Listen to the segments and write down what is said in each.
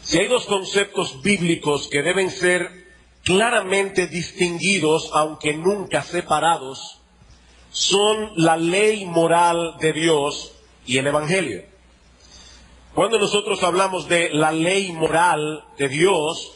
Si hay dos conceptos bíblicos que deben ser claramente distinguidos, aunque nunca separados, son la ley moral de Dios y el Evangelio. Cuando nosotros hablamos de la ley moral de Dios,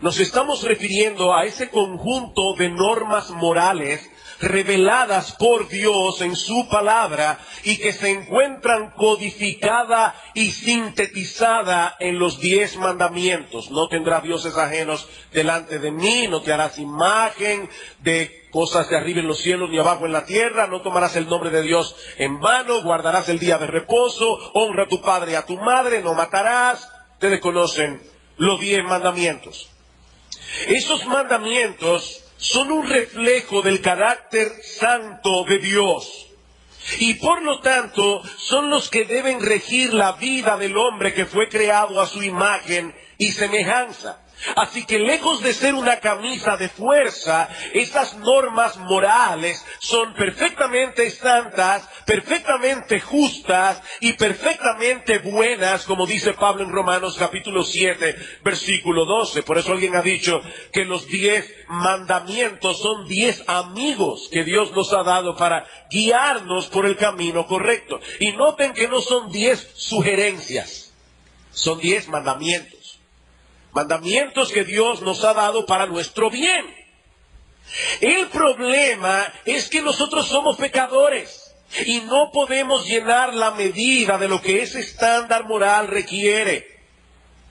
nos estamos refiriendo a ese conjunto de normas morales reveladas por Dios en su palabra y que se encuentran codificada y sintetizada en los 10 mandamientos. No tendrás dioses ajenos delante de mí, no te harás imagen de cosas de arriba en los cielos ni abajo en la tierra, no tomarás el nombre de Dios en vano, guardarás el día de reposo, honra a tu padre y a tu madre, no matarás. Ustedes conocen los 10 mandamientos. Esos mandamientos son un reflejo del carácter santo de Dios y por lo tanto son los que deben regir la vida del hombre que fue creado a su imagen y semejanza. Así que lejos de ser una camisa de fuerza, esas normas morales son perfectamente santas, perfectamente justas y perfectamente buenas, como dice Pablo en Romanos capítulo 7, versículo 12. Por eso alguien ha dicho que los 10 mandamientos son 10 amigos que Dios nos ha dado para guiarnos por el camino correcto. Y noten que no son 10 sugerencias, son 10 mandamientos. Mandamientos que Dios nos ha dado para nuestro bien. El problema es que nosotros somos pecadores y no podemos llenar la medida de lo que ese estándar moral requiere.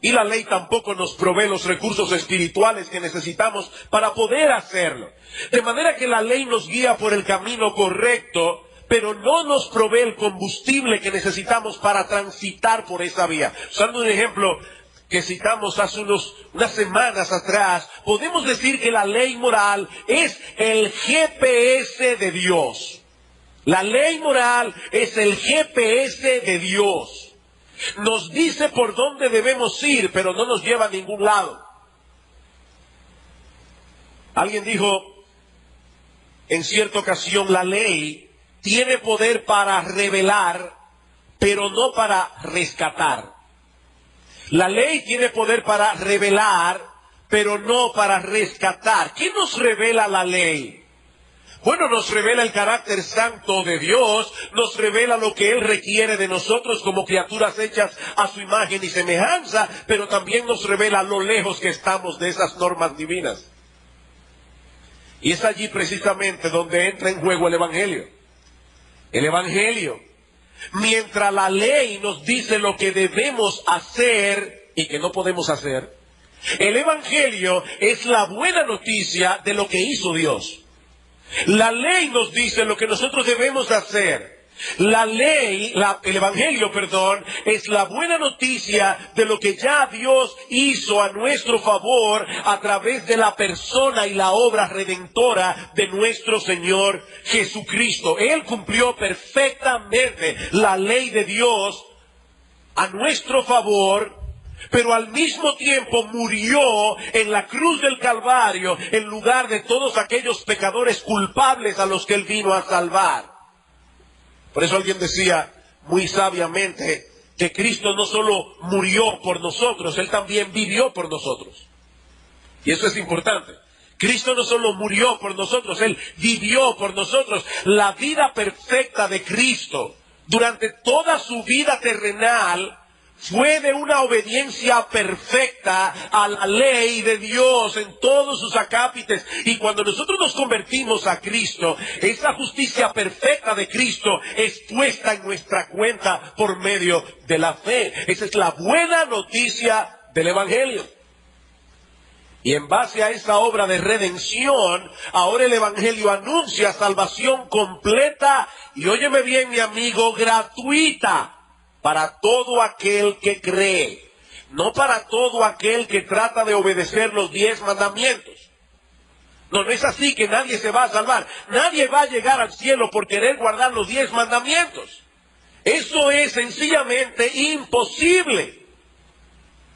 Y la ley tampoco nos provee los recursos espirituales que necesitamos para poder hacerlo. De manera que la ley nos guía por el camino correcto, pero no nos provee el combustible que necesitamos para transitar por esa vía. Usando un ejemplo que citamos hace unas semanas atrás, podemos decir que la ley moral es el GPS de Dios. La ley moral es el GPS de Dios. Nos dice por dónde debemos ir, pero no nos lleva a ningún lado. Alguien dijo en cierta ocasión, la ley tiene poder para revelar, pero no para rescatar. La ley tiene poder para revelar, pero no para rescatar. ¿Qué nos revela la ley? Bueno, nos revela el carácter santo de Dios, nos revela lo que Él requiere de nosotros como criaturas hechas a su imagen y semejanza, pero también nos revela lo lejos que estamos de esas normas divinas. Y es allí precisamente donde entra en juego el Evangelio. El Evangelio. Mientras la ley nos dice lo que debemos hacer y que no podemos hacer, el Evangelio es la buena noticia de lo que hizo Dios. La ley nos dice lo que nosotros debemos hacer. El Evangelio, es la buena noticia de lo que ya Dios hizo a nuestro favor a través de la persona y la obra redentora de nuestro Señor Jesucristo. Él cumplió perfectamente la ley de Dios a nuestro favor, pero al mismo tiempo murió en la cruz del Calvario en lugar de todos aquellos pecadores culpables a los que Él vino a salvar. Por eso alguien decía muy sabiamente que Cristo no solo murió por nosotros, Él también vivió por nosotros. Y eso es importante. Cristo no solo murió por nosotros, Él vivió por nosotros. La vida perfecta de Cristo durante toda su vida terrenal fue de una obediencia perfecta a la ley de Dios en todos sus acápites. Y cuando nosotros nos convertimos a Cristo, esa justicia perfecta de Cristo es puesta en nuestra cuenta por medio de la fe. Esa es la buena noticia del Evangelio. Y en base a esa obra de redención, ahora el Evangelio anuncia salvación completa y, óyeme bien, mi amigo, gratuita. Para todo aquel que cree, no para todo aquel que trata de obedecer los 10 mandamientos. No es así que nadie se va a salvar. Nadie va a llegar al cielo por querer guardar los 10 mandamientos. Eso es sencillamente imposible.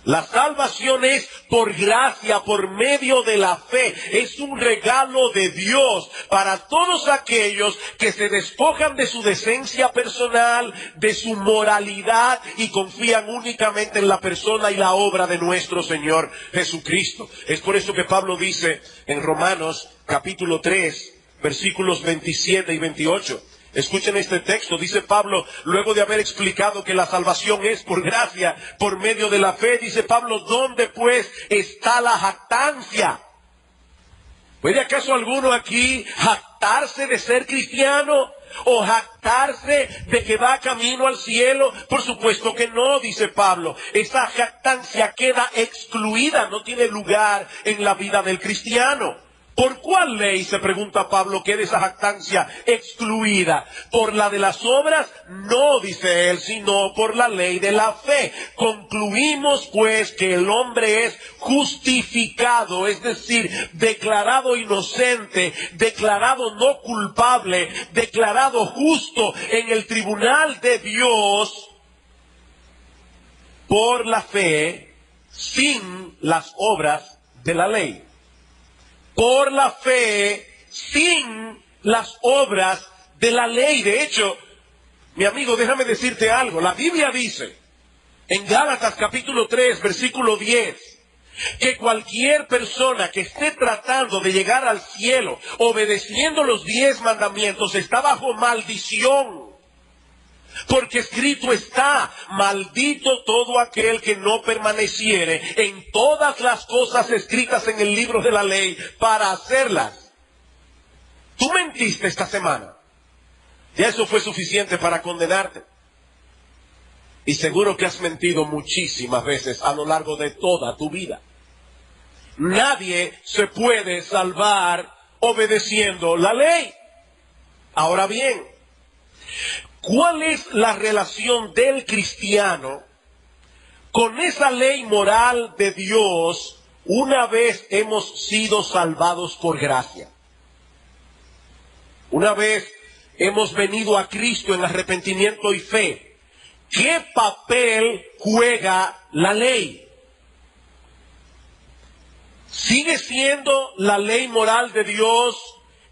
La salvación es por gracia, por medio de la fe. Es un regalo de Dios para todos aquellos que se despojan de su decencia personal, de su moralidad y confían únicamente en la persona y la obra de nuestro Señor Jesucristo. Es por eso que Pablo dice en Romanos capítulo 3, versículos 27 y 28. Escuchen este texto, dice Pablo, luego de haber explicado que la salvación es por gracia, por medio de la fe, dice Pablo, ¿dónde pues está la jactancia? ¿Puede acaso alguno aquí jactarse de ser cristiano? ¿O jactarse de que va camino al cielo? Por supuesto que no, dice Pablo. Esa jactancia queda excluida, no tiene lugar en la vida del cristiano. ¿Por cuál ley, se pregunta Pablo, queda esa jactancia excluida? ¿Por la de las obras? No, dice él, sino por la ley de la fe. Concluimos pues que el hombre es justificado, es decir, declarado inocente, declarado no culpable, declarado justo en el tribunal de Dios por la fe, sin las obras de la ley. Por la fe, sin las obras de la ley. De hecho, mi amigo, déjame decirte algo. La Biblia dice, en Gálatas capítulo 3, versículo 10, que cualquier persona que esté tratando de llegar al cielo, obedeciendo los 10 mandamientos, está bajo maldición. Porque escrito está, maldito todo aquel que no permaneciere en todas las cosas escritas en el libro de la ley para hacerlas. Tú mentiste esta semana. Ya eso fue suficiente para condenarte. Y seguro que has mentido muchísimas veces a lo largo de toda tu vida. Nadie se puede salvar obedeciendo la ley. Ahora bien, ¿cuál es la relación del cristiano con esa ley moral de Dios una vez hemos sido salvados por gracia? Una vez hemos venido a Cristo en arrepentimiento y fe, ¿qué papel juega la ley? ¿Sigue siendo la ley moral de Dios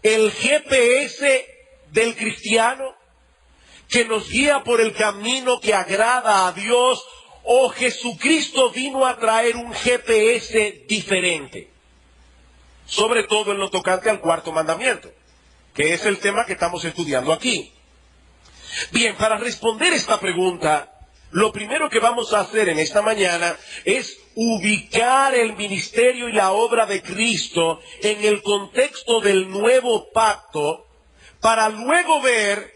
el GPS del cristiano, que nos guía por el camino que agrada a Dios, o Jesucristo vino a traer un GPS diferente? Sobre todo en lo tocante al cuarto mandamiento, que es el tema que estamos estudiando aquí. Bien, para responder esta pregunta, lo primero que vamos a hacer en esta mañana es ubicar el ministerio y la obra de Cristo en el contexto del nuevo pacto, para luego ver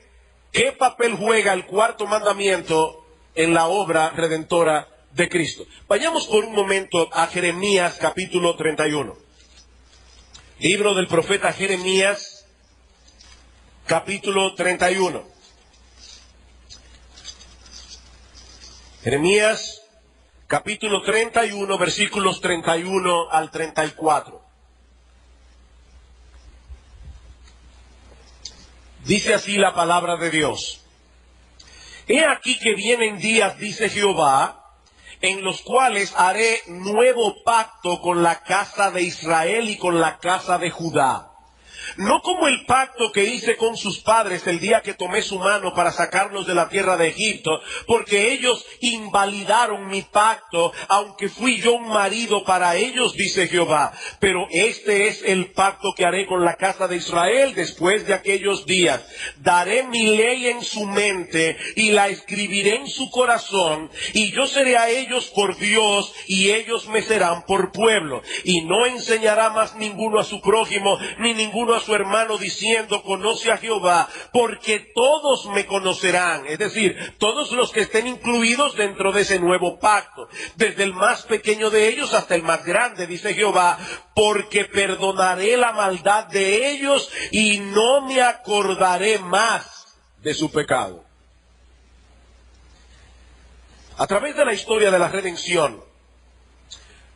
¿qué papel juega el cuarto mandamiento en la obra redentora de Cristo? Vayamos por un momento a Jeremías capítulo 31. Libro del profeta Jeremías capítulo 31. Jeremías capítulo 31, versículos 31 al 34. Dice así la palabra de Dios. He aquí que vienen días, dice Jehová, en los cuales haré nuevo pacto con la casa de Israel y con la casa de Judá. No como el pacto que hice con sus padres el día que tomé su mano para sacarlos de la tierra de Egipto, porque ellos invalidaron mi pacto, aunque fui yo un marido para ellos, dice Jehová. Pero este es el pacto que haré con la casa de Israel después de aquellos días. Daré mi ley en su mente y la escribiré en su corazón, y yo seré a ellos por Dios y ellos me serán por pueblo. Y no enseñará más ninguno a su prójimo, ni ninguno a su hermano, diciendo, conoce a Jehová, porque todos me conocerán. Es decir, todos los que estén incluidos dentro de ese nuevo pacto, desde el más pequeño de ellos hasta el más grande, dice Jehová, porque perdonaré la maldad de ellos y no me acordaré más de su pecado. A través de la historia de la redención,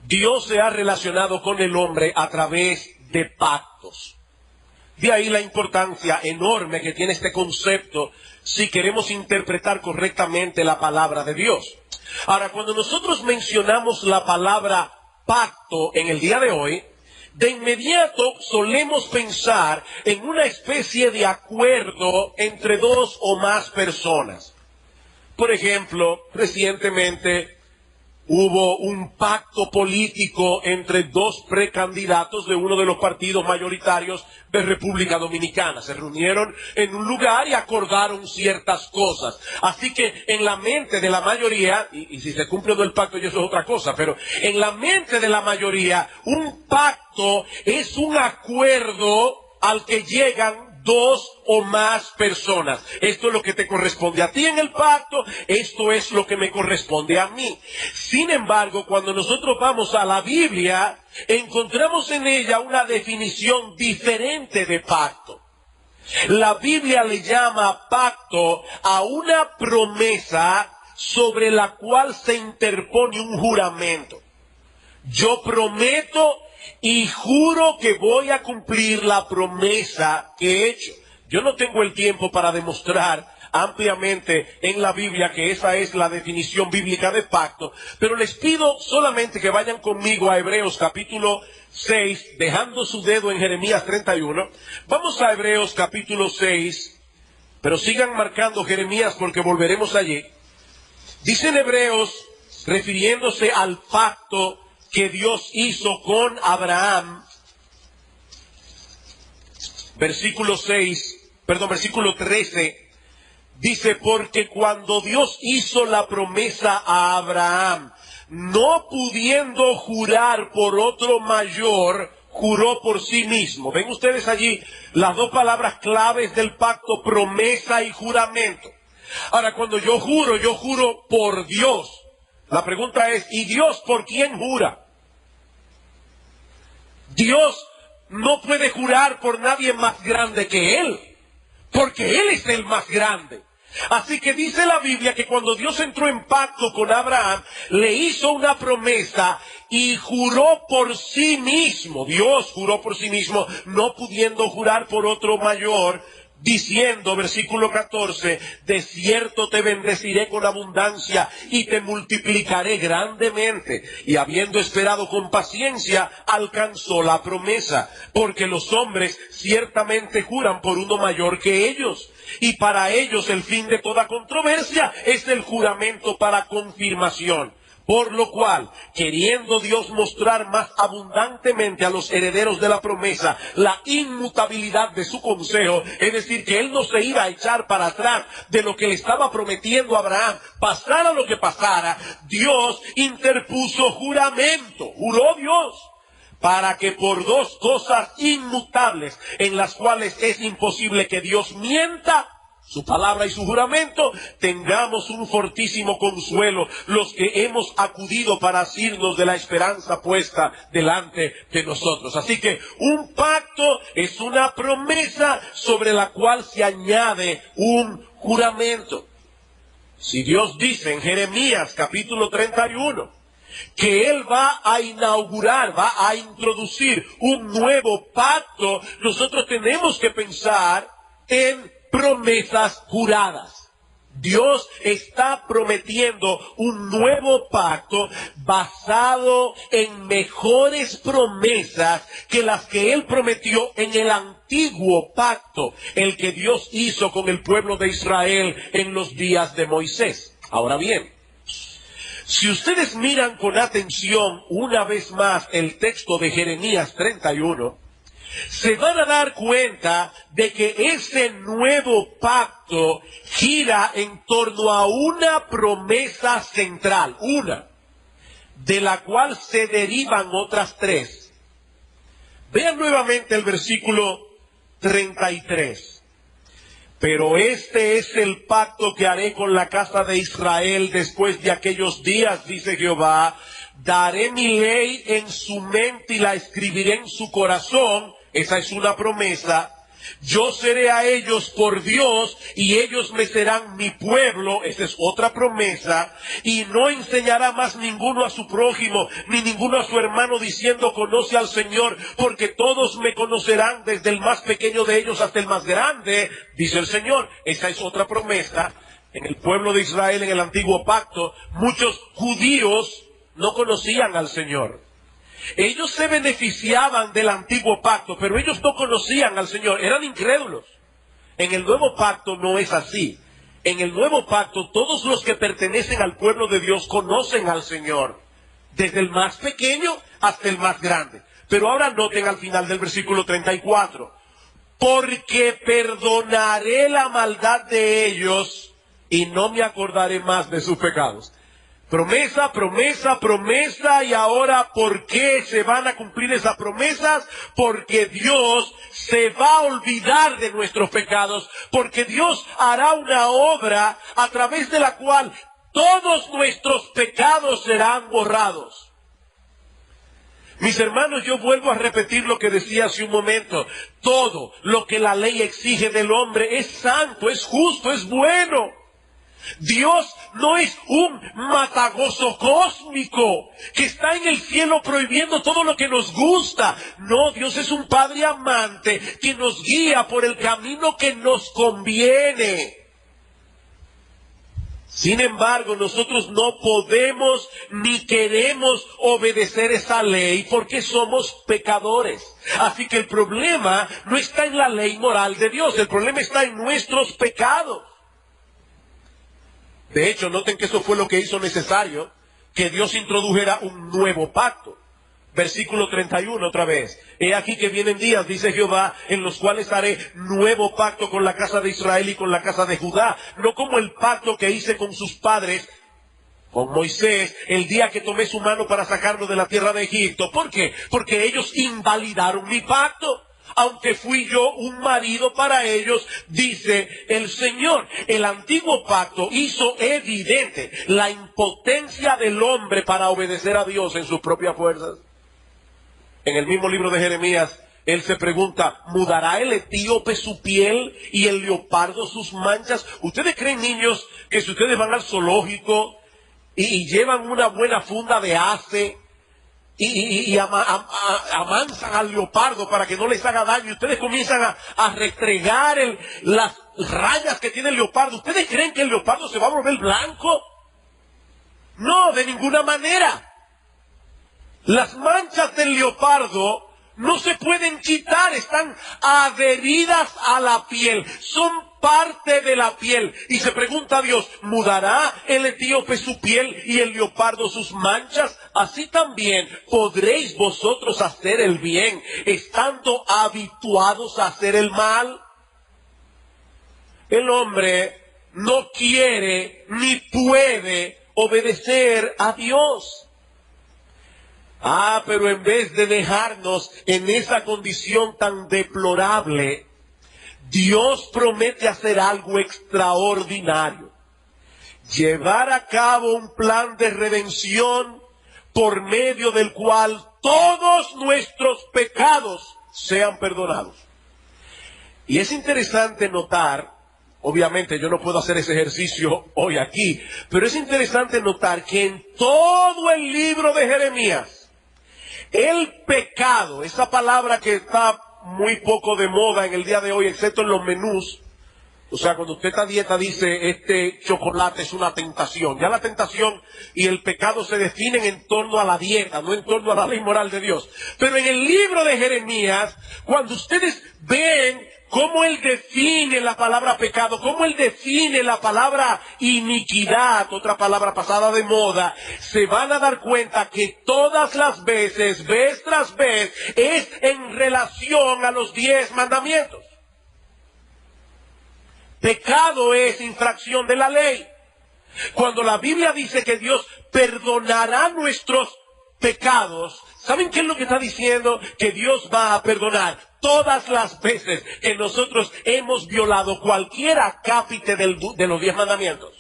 Dios se ha relacionado con el hombre a través de pactos. De ahí la importancia enorme que tiene este concepto si queremos interpretar correctamente la palabra de Dios. Ahora, cuando nosotros mencionamos la palabra pacto en el día de hoy, de inmediato solemos pensar en una especie de acuerdo entre dos o más personas. Por ejemplo, recientemente hubo un pacto político entre dos precandidatos de uno de los partidos mayoritarios de República Dominicana. Se reunieron en un lugar y acordaron ciertas cosas. Así que en la mente de la mayoría, y si se cumple o no el pacto, y eso es otra cosa, pero en la mente de la mayoría, un pacto es un acuerdo al que llegan dos o más personas. Esto es lo que te corresponde a ti en el pacto, esto es lo que me corresponde a mí. Sin embargo, cuando nosotros vamos a la Biblia, encontramos en ella una definición diferente de pacto. La Biblia le llama pacto a una promesa sobre la cual se interpone un juramento. Yo prometo y juro que voy a cumplir la promesa que he hecho. Yo no tengo el tiempo para demostrar ampliamente en la Biblia que esa es la definición bíblica de pacto, pero les pido solamente que vayan conmigo a Hebreos capítulo 6, dejando su dedo en Jeremías 31. Vamos a Hebreos capítulo 6, pero sigan marcando Jeremías porque volveremos allí. Dice en Hebreos, refiriéndose al pacto que Dios hizo con Abraham, versículo 13, dice, porque cuando Dios hizo la promesa a Abraham, no pudiendo jurar por otro mayor, juró por sí mismo. ¿Ven ustedes allí las dos palabras claves del pacto, promesa y juramento? Ahora, cuando yo juro por Dios. La pregunta es, ¿y Dios por quién jura? Dios no puede jurar por nadie más grande que Él, porque Él es el más grande. Así que dice la Biblia que cuando Dios entró en pacto con Abraham, le hizo una promesa y juró por sí mismo. Dios juró por sí mismo, no pudiendo jurar por otro mayor, diciendo, versículo 14, de cierto te bendeciré con abundancia y te multiplicaré grandemente. Y habiendo esperado con paciencia, alcanzó la promesa, porque los hombres ciertamente juran por uno mayor que ellos. Y para ellos el fin de toda controversia es el juramento para confirmación. Por lo cual, queriendo Dios mostrar más abundantemente a los herederos de la promesa la inmutabilidad de su consejo, es decir, que Él no se iba a echar para atrás de lo que le estaba prometiendo a Abraham, pasara lo que pasara, Dios interpuso juramento, juró Dios, para que por dos cosas inmutables, en las cuales es imposible que Dios mienta, su palabra y su juramento, tengamos un fortísimo consuelo los que hemos acudido para asirnos de la esperanza puesta delante de nosotros. Así que un pacto es una promesa sobre la cual se añade un juramento. Si Dios dice en Jeremías capítulo 31 que Él va a inaugurar, va a introducir un nuevo pacto, nosotros tenemos que pensar en promesas juradas. Dios está prometiendo un nuevo pacto basado en mejores promesas que las que Él prometió en el antiguo pacto, el que Dios hizo con el pueblo de Israel en los días de Moisés. Ahora bien, si ustedes miran con atención una vez más el texto de Jeremías 31, se van a dar cuenta de que ese nuevo pacto gira en torno a una promesa central, una, de la cual se derivan otras tres. Vean nuevamente el versículo 33. Pero este es el pacto que haré con la casa de Israel después de aquellos días, dice Jehová. Daré mi ley en su mente y la escribiré en su corazón. Esa es una promesa. Yo seré a ellos por Dios y ellos me serán mi pueblo. Esa es otra promesa. Y no enseñará más ninguno a su prójimo, ni ninguno a su hermano diciendo conoce al Señor, porque todos me conocerán desde el más pequeño de ellos hasta el más grande, dice el Señor. Esa es otra promesa. En el pueblo de Israel, en el antiguo pacto, muchos judíos no conocían al Señor. Ellos se beneficiaban del antiguo pacto, pero ellos no conocían al Señor, eran incrédulos. En el nuevo pacto no es así. En el nuevo pacto, todos los que pertenecen al pueblo de Dios conocen al Señor, desde el más pequeño hasta el más grande. Pero ahora noten al final del versículo 34, porque perdonaré la maldad de ellos y no me acordaré más de sus pecados. Promesa, promesa, promesa, y ahora, ¿por qué se van a cumplir esas promesas? Porque Dios se va a olvidar de nuestros pecados, porque Dios hará una obra a través de la cual todos nuestros pecados serán borrados. Mis hermanos, yo vuelvo a repetir lo que decía hace un momento. Todo lo que la ley exige del hombre es santo, es justo, es bueno. Dios no es un matagozo cósmico que está en el cielo prohibiendo todo lo que nos gusta. No, Dios es un Padre amante que nos guía por el camino que nos conviene. Sin embargo, nosotros no podemos ni queremos obedecer esa ley porque somos pecadores. Así que el problema no está en la ley moral de Dios, el problema está en nuestros pecados. De hecho, noten que eso fue lo que hizo necesario que Dios introdujera un nuevo pacto. Versículo 31 otra vez. He aquí que vienen días, dice Jehová, en los cuales haré nuevo pacto con la casa de Israel y con la casa de Judá. No como el pacto que hice con sus padres, con Moisés, el día que tomé su mano para sacarlo de la tierra de Egipto. ¿Por qué? Porque ellos invalidaron mi pacto. Aunque fui yo un marido para ellos, dice el Señor. El antiguo pacto hizo evidente la impotencia del hombre para obedecer a Dios en sus propias fuerzas. En el mismo libro de Jeremías, él se pregunta, ¿mudará el etíope su piel y el leopardo sus manchas? ¿Ustedes creen, niños, que si ustedes van al zoológico y llevan una buena funda de ace y amansan al leopardo para que no les haga daño, y ustedes comienzan a restregar las rayas que tiene el leopardo, ¿ustedes creen que el leopardo se va a volver blanco? No, de ninguna manera. Las manchas del leopardo no se pueden quitar, están adheridas a la piel, son parte de la piel. Y se pregunta a Dios, ¿mudará el etíope su piel y el leopardo sus manchas? Así también podréis vosotros hacer el bien, estando habituados a hacer el mal. El hombre no quiere ni puede obedecer a Dios. Pero en vez de dejarnos en esa condición tan deplorable, Dios promete hacer algo extraordinario. Llevar a cabo un plan de redención por medio del cual todos nuestros pecados sean perdonados. Y es interesante notar, obviamente yo no puedo hacer ese ejercicio hoy aquí, pero es interesante notar que en todo el libro de Jeremías, el pecado, esa palabra que está muy poco de moda en el día de hoy, excepto en los menús. O sea, cuando usted está a dieta dice, este chocolate es una tentación. Ya la tentación y el pecado se definen en torno a la dieta, no en torno a la ley moral de Dios. Pero en el libro de Jeremías, cuando ustedes ven cómo él define la palabra pecado, cómo él define la palabra iniquidad, otra palabra pasada de moda, se van a dar cuenta que todas las veces, vez tras vez, es en relación a los 10 mandamientos. Pecado es infracción de la ley. Cuando la Biblia dice que Dios perdonará nuestros pecados, ¿saben qué es lo que está diciendo? Que Dios va a perdonar todas las veces que nosotros hemos violado cualquier acápite de los 10 mandamientos.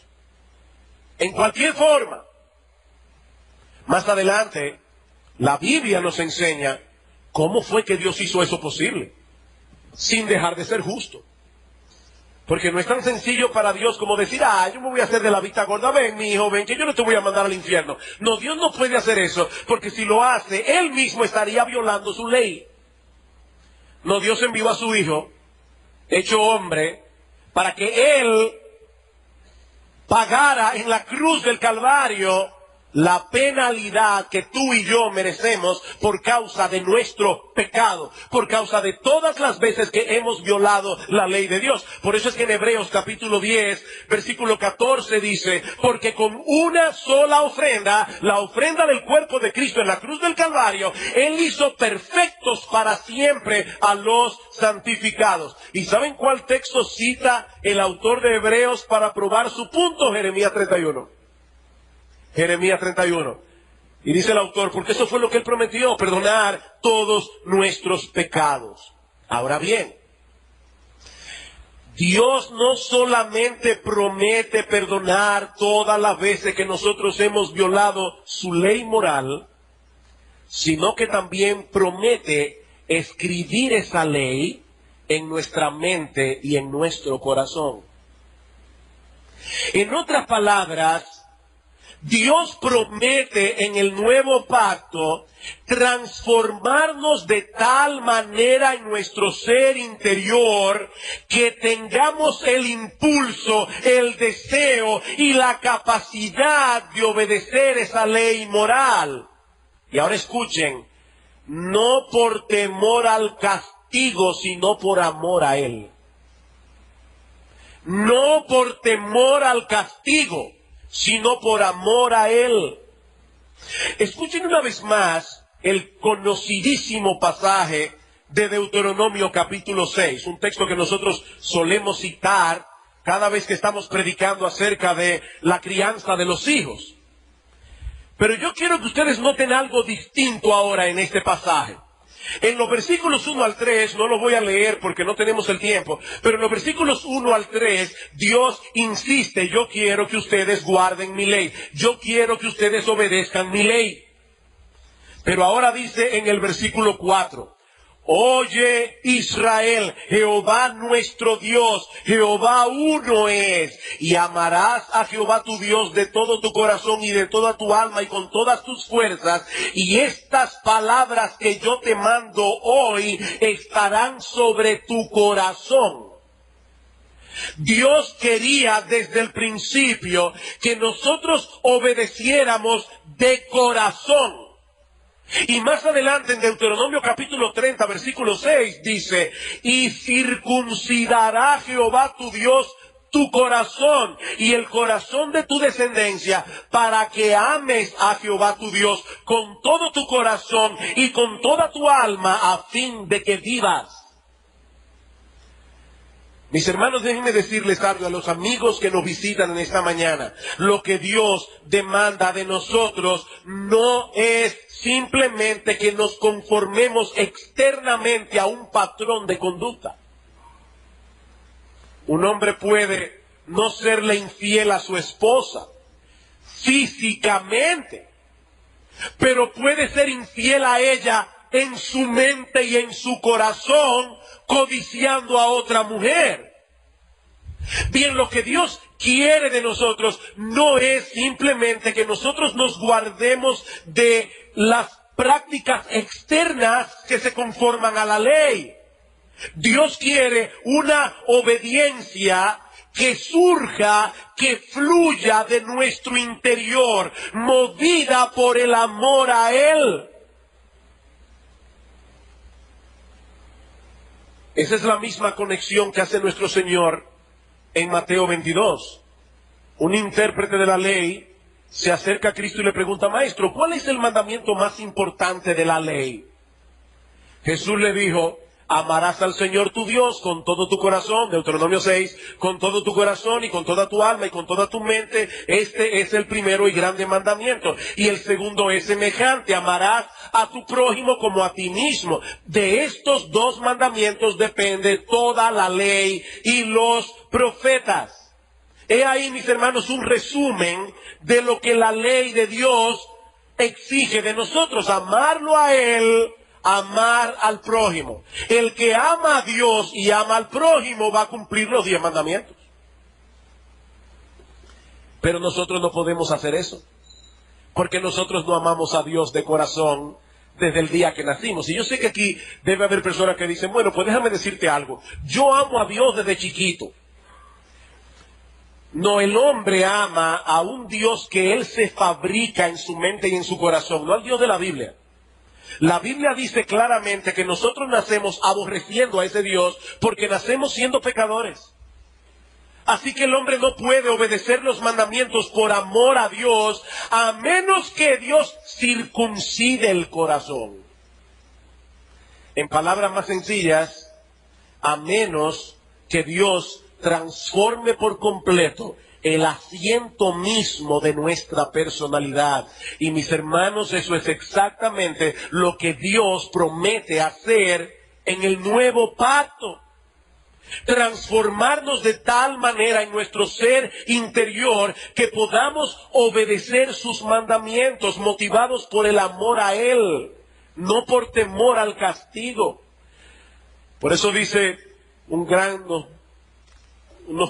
En cualquier forma. Más adelante, la Biblia nos enseña cómo fue que Dios hizo eso posible, sin dejar de ser justo. Porque no es tan sencillo para Dios como decir, yo me voy a hacer de la vista gorda, ven mi hijo, ven que yo no te voy a mandar al infierno. No, Dios no puede hacer eso, porque si lo hace, Él mismo estaría violando su ley. No, Dios envió a su hijo, hecho hombre, para que Él pagara en la cruz del Calvario la penalidad que tú y yo merecemos por causa de nuestro pecado, por causa de todas las veces que hemos violado la ley de Dios. Por eso es que en Hebreos capítulo 10, versículo 14 dice, porque con una sola ofrenda, la ofrenda del cuerpo de Cristo en la cruz del Calvario, Él hizo perfectos para siempre a los santificados. ¿Y saben cuál texto cita el autor de Hebreos para probar su punto? Jeremías 31. Jeremías 31. Y dice el autor, porque eso fue lo que Él prometió, perdonar todos nuestros pecados. Ahora bien, Dios no solamente promete perdonar todas las veces que nosotros hemos violado su ley moral, sino que también promete escribir esa ley en nuestra mente y en nuestro corazón. En otras palabras, Dios promete en el nuevo pacto transformarnos de tal manera en nuestro ser interior que tengamos el impulso, el deseo y la capacidad de obedecer esa ley moral. Y ahora escuchen, no por temor al castigo, sino por amor a Él. No por temor al castigo, sino por amor a Él. Escuchen una vez más el conocidísimo pasaje de Deuteronomio capítulo 6, un texto que nosotros solemos citar cada vez que estamos predicando acerca de la crianza de los hijos. Pero yo quiero que ustedes noten algo distinto ahora en este pasaje. En los versículos 1 al 3, no los voy a leer porque no tenemos el tiempo, pero en los versículos 1 al 3, Dios insiste, yo quiero que ustedes guarden mi ley, yo quiero que ustedes obedezcan mi ley. Pero ahora dice en el versículo 4, oye Israel, Jehová nuestro Dios, Jehová uno es, y amarás a Jehová tu Dios de todo tu corazón y de toda tu alma y con todas tus fuerzas, y estas palabras que yo te mando hoy estarán sobre tu corazón. Dios quería desde el principio que nosotros obedeciéramos de corazón. Y más adelante en Deuteronomio capítulo 30, versículo 6 dice, y circuncidará Jehová tu Dios tu corazón y el corazón de tu descendencia para que ames a Jehová tu Dios con todo tu corazón y con toda tu alma a fin de que vivas. Mis hermanos, déjenme decirles algo a los amigos que nos visitan en esta mañana. Lo que Dios demanda de nosotros no es simplemente que nos conformemos externamente a un patrón de conducta. Un hombre puede no serle infiel a su esposa físicamente, pero puede ser infiel a ella en su mente y en su corazón, codiciando a otra mujer. Bien, lo que Dios quiere de nosotros no es simplemente que nosotros nos guardemos de las prácticas externas que se conforman a la ley. Dios quiere una obediencia que surja, que fluya de nuestro interior, movida por el amor a Él. Esa es la misma conexión que hace nuestro Señor en Mateo 22. Un intérprete de la ley se acerca a Cristo y le pregunta, Maestro, ¿cuál es el mandamiento más importante de la ley? Jesús le dijo, amarás al Señor tu Dios con todo tu corazón, Deuteronomio 6, con todo tu corazón y con toda tu alma y con toda tu mente. Este es el primero y grande mandamiento. Y el segundo es semejante, amarás a tu prójimo como a ti mismo. De estos dos mandamientos depende toda la ley y los profetas. He ahí, mis hermanos, un resumen de lo que la ley de Dios exige de nosotros, amarlo a Él, amar al prójimo. El que ama a Dios y ama al prójimo va a cumplir los 10 mandamientos. Pero nosotros no podemos hacer eso, porque nosotros no amamos a Dios de corazón desde el día que nacimos. Y yo sé que aquí debe haber personas que dicen, bueno, pues déjame decirte algo. Yo amo a Dios desde chiquito. No, el hombre ama a un Dios que él se fabrica en su mente y en su corazón, no al Dios de la Biblia. La Biblia dice claramente que nosotros nacemos aborreciendo a ese Dios porque nacemos siendo pecadores. Así que el hombre no puede obedecer los mandamientos por amor a Dios, a menos que Dios circuncide el corazón. En palabras más sencillas, a menos que Dios transforme por completo el asiento mismo de nuestra personalidad. Y mis hermanos, eso es exactamente lo que Dios promete hacer en el nuevo pacto. Transformarnos de tal manera en nuestro ser interior que podamos obedecer sus mandamientos motivados por el amor a Él, no por temor al castigo. Por eso dice unos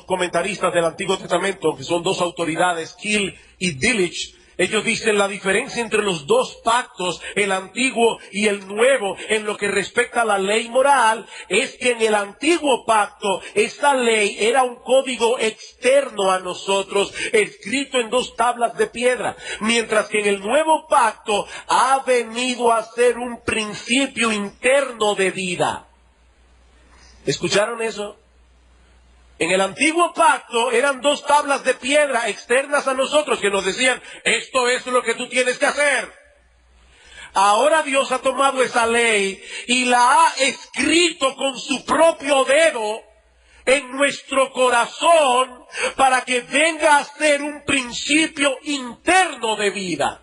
comentaristas del Antiguo Testamento, que son dos autoridades, Gill y Delitzsch, ellos dicen la diferencia entre los dos pactos, el antiguo y el nuevo, en lo que respecta a la ley moral, es que en el antiguo pacto, esa ley era un código externo a nosotros, escrito en dos tablas de piedra, mientras que en el nuevo pacto ha venido a ser un principio interno de vida. ¿Escucharon eso? En el antiguo pacto eran dos tablas de piedra externas a nosotros que nos decían, esto es lo que tú tienes que hacer. Ahora Dios ha tomado esa ley y la ha escrito con su propio dedo en nuestro corazón para que venga a ser un principio interno de vida.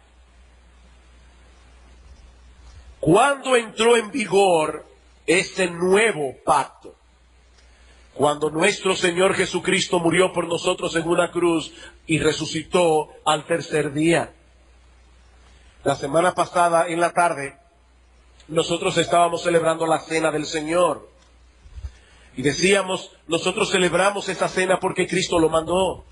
¿Cuándo entró en vigor ese nuevo pacto? Cuando nuestro Señor Jesucristo murió por nosotros en una cruz y resucitó al tercer día. La semana pasada en la tarde, nosotros estábamos celebrando la cena del Señor. Y decíamos, nosotros celebramos esa cena porque Cristo lo mandó.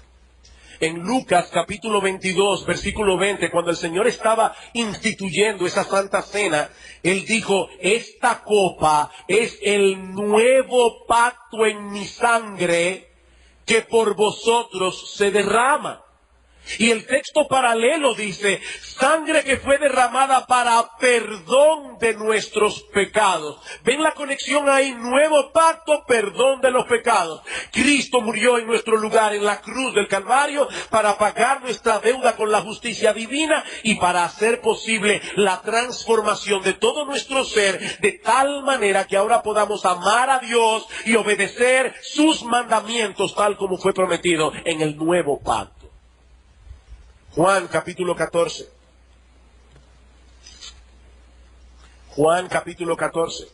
En Lucas capítulo 22, versículo 20, cuando el Señor estaba instituyendo esa santa cena, Él dijo, esta copa es el nuevo pacto en mi sangre que por vosotros se derrama. Y el texto paralelo dice, sangre que fue derramada para perdón de nuestros pecados. ¿Ven la conexión ahí? Nuevo pacto, perdón de los pecados. Cristo murió en nuestro lugar en la cruz del Calvario para pagar nuestra deuda con la justicia divina y para hacer posible la transformación de todo nuestro ser de tal manera que ahora podamos amar a Dios y obedecer sus mandamientos tal como fue prometido en el nuevo pacto. Juan capítulo 14. Juan capítulo 14.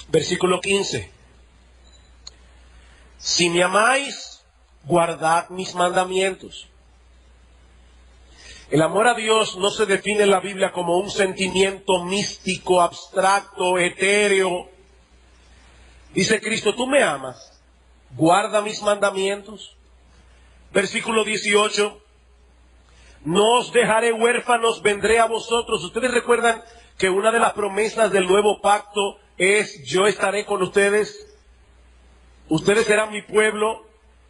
Versículo 15. Si me amáis, guardad mis mandamientos. El amor a Dios no se define en la Biblia como un sentimiento místico, abstracto, etéreo. Dice Cristo, tú me amas, guarda mis mandamientos. Versículo 18, no os dejaré huérfanos, vendré a vosotros. Ustedes recuerdan que una de las promesas del nuevo pacto es, yo estaré con ustedes, ustedes serán mi pueblo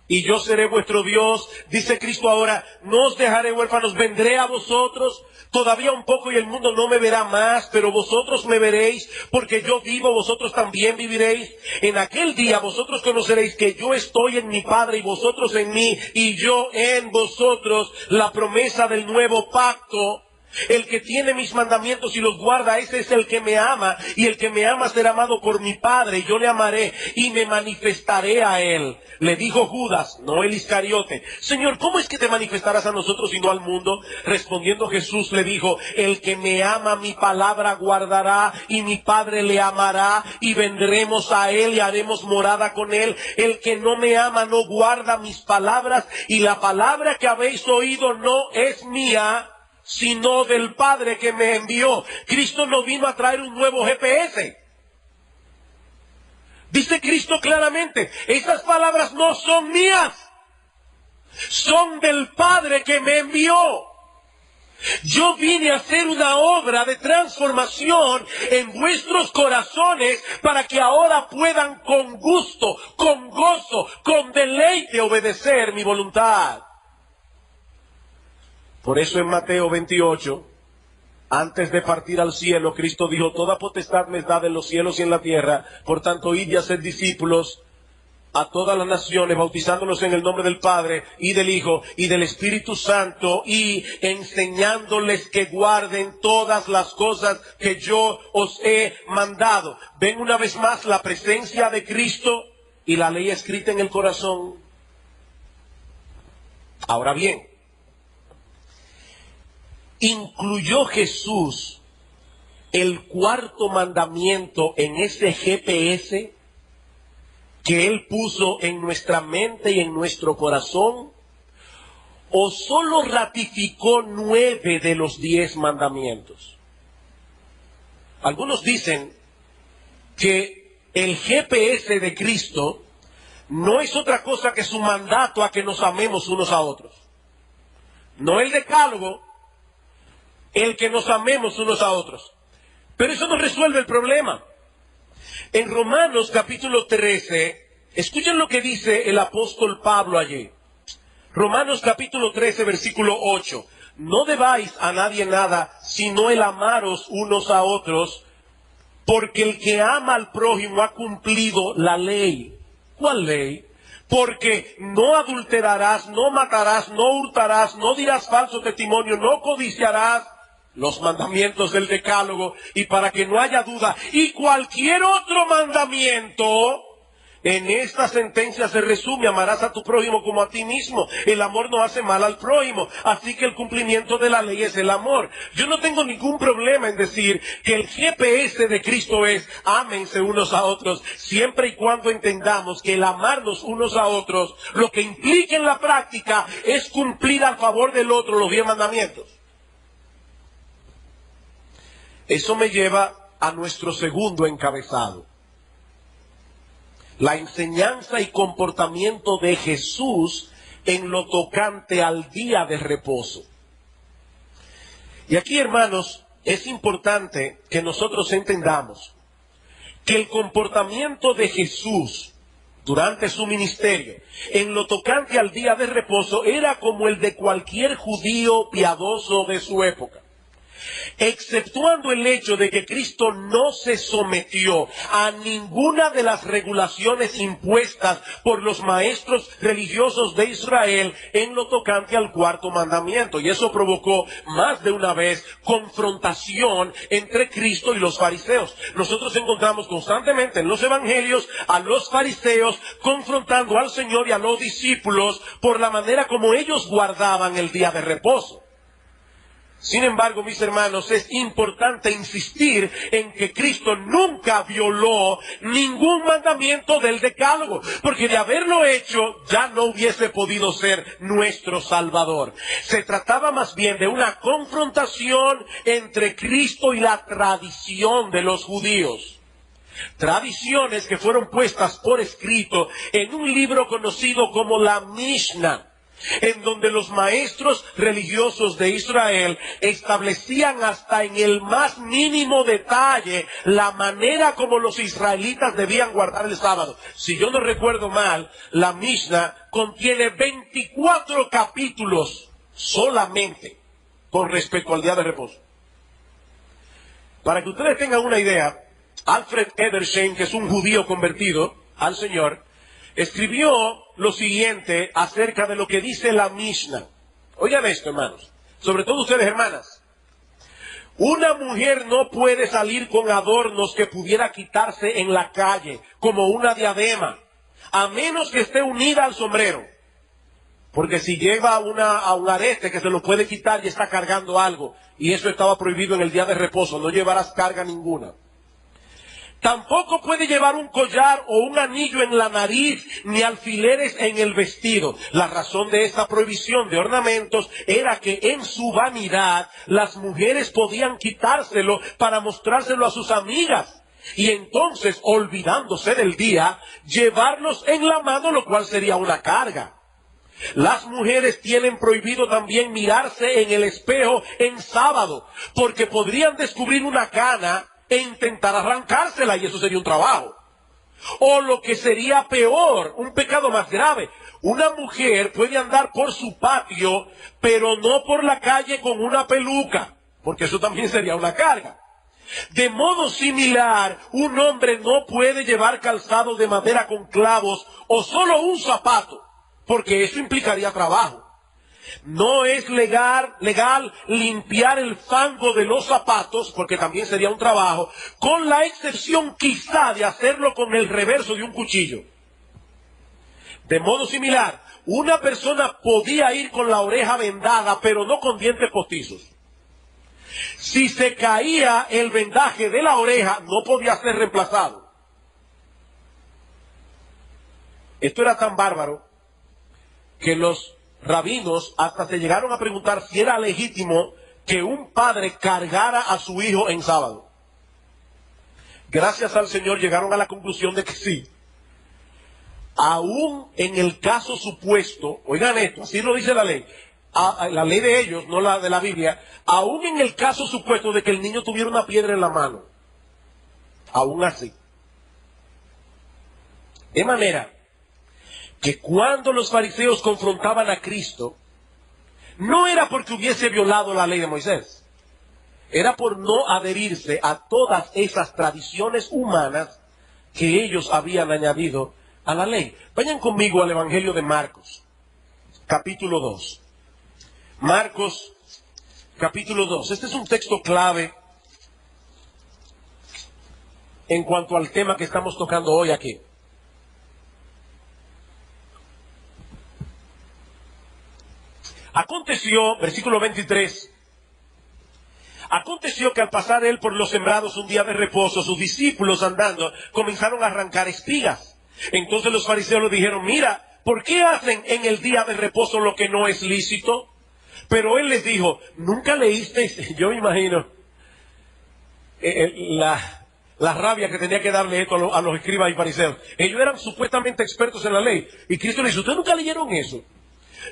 y yo seré vuestro Dios. Dice Cristo ahora, no os dejaré huérfanos, vendré a vosotros. Todavía un poco y el mundo no me verá más, pero vosotros me veréis, porque yo vivo, vosotros también viviréis. En aquel día vosotros conoceréis que yo estoy en mi Padre y vosotros en mí, y yo en vosotros. La promesa del nuevo pacto. El que tiene mis mandamientos y los guarda, ese es el que me ama, y el que me ama será amado por mi Padre, y yo le amaré y me manifestaré a él. Le dijo Judas, no el Iscariote, Señor, ¿cómo es que te manifestarás a nosotros y no al mundo? Respondiendo Jesús le dijo, el que me ama mi palabra guardará, y mi Padre le amará, y vendremos a él y haremos morada con él. El que no me ama no guarda mis palabras, y la palabra que habéis oído no es mía, sino del Padre que me envió. Cristo no vino a traer un nuevo GPS. Dice Cristo claramente, esas palabras no son mías, son del Padre que me envió. Yo vine a hacer una obra de transformación en vuestros corazones para que ahora puedan con gusto, con gozo, con deleite obedecer mi voluntad. Por eso en Mateo 28, antes de partir al cielo, Cristo dijo: toda potestad me es dada en los cielos y en la tierra, por tanto id y haced discípulos a todas las naciones, bautizándolos en el nombre del Padre y del Hijo y del Espíritu Santo, y enseñándoles que guarden todas las cosas que yo os he mandado. Ven una vez más la presencia de Cristo y la ley escrita en el corazón. Ahora bien, ¿incluyó Jesús el cuarto mandamiento en ese GPS que Él puso en nuestra mente y en nuestro corazón? ¿O solo ratificó 9 de los 10 mandamientos? Algunos dicen que el GPS de Cristo no es otra cosa que su mandato a que nos amemos unos a otros. No el decálogo, el que nos amemos unos a otros. Pero eso no resuelve el problema. En Romanos capítulo 13, escuchen lo que dice el apóstol Pablo allí. Romanos capítulo 13, versículo 8. No debáis a nadie nada, sino el amaros unos a otros, porque el que ama al prójimo ha cumplido la ley. ¿Cuál ley? Porque no adulterarás, no matarás, no hurtarás, no dirás falso testimonio, no codiciarás. Los mandamientos del decálogo, y para que no haya duda, y cualquier otro mandamiento, en esta sentencia se resume: amarás a tu prójimo como a ti mismo. El amor no hace mal al prójimo, así que el cumplimiento de la ley es el amor. Yo no tengo ningún problema en decir que el GPS de Cristo es: ámense unos a otros, siempre y cuando entendamos que el amarnos unos a otros, lo que implica en la práctica es cumplir a favor del otro los 10 mandamientos. Eso me lleva a nuestro segundo encabezado: la enseñanza y comportamiento de Jesús en lo tocante al día de reposo. Y aquí, hermanos, es importante que nosotros entendamos que el comportamiento de Jesús durante su ministerio en lo tocante al día de reposo era como el de cualquier judío piadoso de su época, exceptuando el hecho de que Cristo no se sometió a ninguna de las regulaciones impuestas por los maestros religiosos de Israel en lo tocante al cuarto mandamiento. Y eso provocó más de una vez confrontación entre Cristo y los fariseos. Nosotros encontramos constantemente en los evangelios a los fariseos confrontando al Señor y a los discípulos por la manera como ellos guardaban el día de reposo. Sin embargo, mis hermanos, es importante insistir en que Cristo nunca violó ningún mandamiento del decálogo, porque de haberlo hecho ya no hubiese podido ser nuestro Salvador. Se trataba más bien de una confrontación entre Cristo y la tradición de los judíos. Tradiciones que fueron puestas por escrito en un libro conocido como la Mishnah, en donde los maestros religiosos de Israel establecían hasta en el más mínimo detalle la manera como los israelitas debían guardar el sábado. Si yo no recuerdo mal, la Mishnah contiene 24 capítulos solamente con respecto al día de reposo. Para que ustedes tengan una idea, Alfred Edersheim, que es un judío convertido al Señor, escribió lo siguiente acerca de lo que dice la Mishnah. Oigan esto, hermanos, sobre todo ustedes, hermanas. Una mujer no puede salir con adornos que pudiera quitarse en la calle, como una diadema, a menos que esté unida al sombrero. Porque si lleva a un arete que se lo puede quitar y está cargando algo, y eso estaba prohibido en el día de reposo, no llevarás carga ninguna. Tampoco puede llevar un collar o un anillo en la nariz, ni alfileres en el vestido. La razón de esta prohibición de ornamentos era que en su vanidad las mujeres podían quitárselo para mostrárselo a sus amigas. Y entonces, olvidándose del día, llevarlos en la mano, lo cual sería una carga. Las mujeres tienen prohibido también mirarse en el espejo en sábado, porque podrían descubrir una cana e intentar arrancársela, y eso sería un trabajo. O lo que sería peor, un pecado más grave, una mujer puede andar por su patio, pero no por la calle con una peluca, porque eso también sería una carga. De modo similar, un hombre no puede llevar calzado de madera con clavos o solo un zapato, porque eso implicaría trabajo. No es legal limpiar el fango de los zapatos, porque también sería un trabajo, con la excepción quizá de hacerlo con el reverso de un cuchillo. De modo similar, una persona podía ir con la oreja vendada, pero no con dientes postizos. Si se caía el vendaje de la oreja, no podía ser reemplazado. Esto era tan bárbaro que los rabinos hasta se llegaron a preguntar si era legítimo que un padre cargara a su hijo en sábado. Gracias al Señor llegaron a la conclusión de que sí. Aún en el caso supuesto, oigan esto, así lo dice la ley de ellos, no la de la Biblia, aún en el caso supuesto de que el niño tuviera una piedra en la mano, aún así. De manera que cuando los fariseos confrontaban a Cristo, no era porque hubiese violado la ley de Moisés, era por no adherirse a todas esas tradiciones humanas que ellos habían añadido a la ley. Vayan conmigo al Evangelio de Marcos, capítulo 2. Marcos, capítulo 2. Este es un texto clave en cuanto al tema que estamos tocando hoy aquí. Aconteció, versículo 23, aconteció que al pasar él por los sembrados un día de reposo, sus discípulos andando comenzaron a arrancar espigas. Entonces los fariseos le dijeron, mira, ¿por qué hacen en el día de reposo lo que no es lícito? Pero él les dijo, ¿nunca leísteis? Yo me imagino la rabia que tenía que darle esto a los escribas y fariseos. Ellos eran supuestamente expertos en la ley. Y Cristo les dice, ¿ustedes nunca leyeron eso?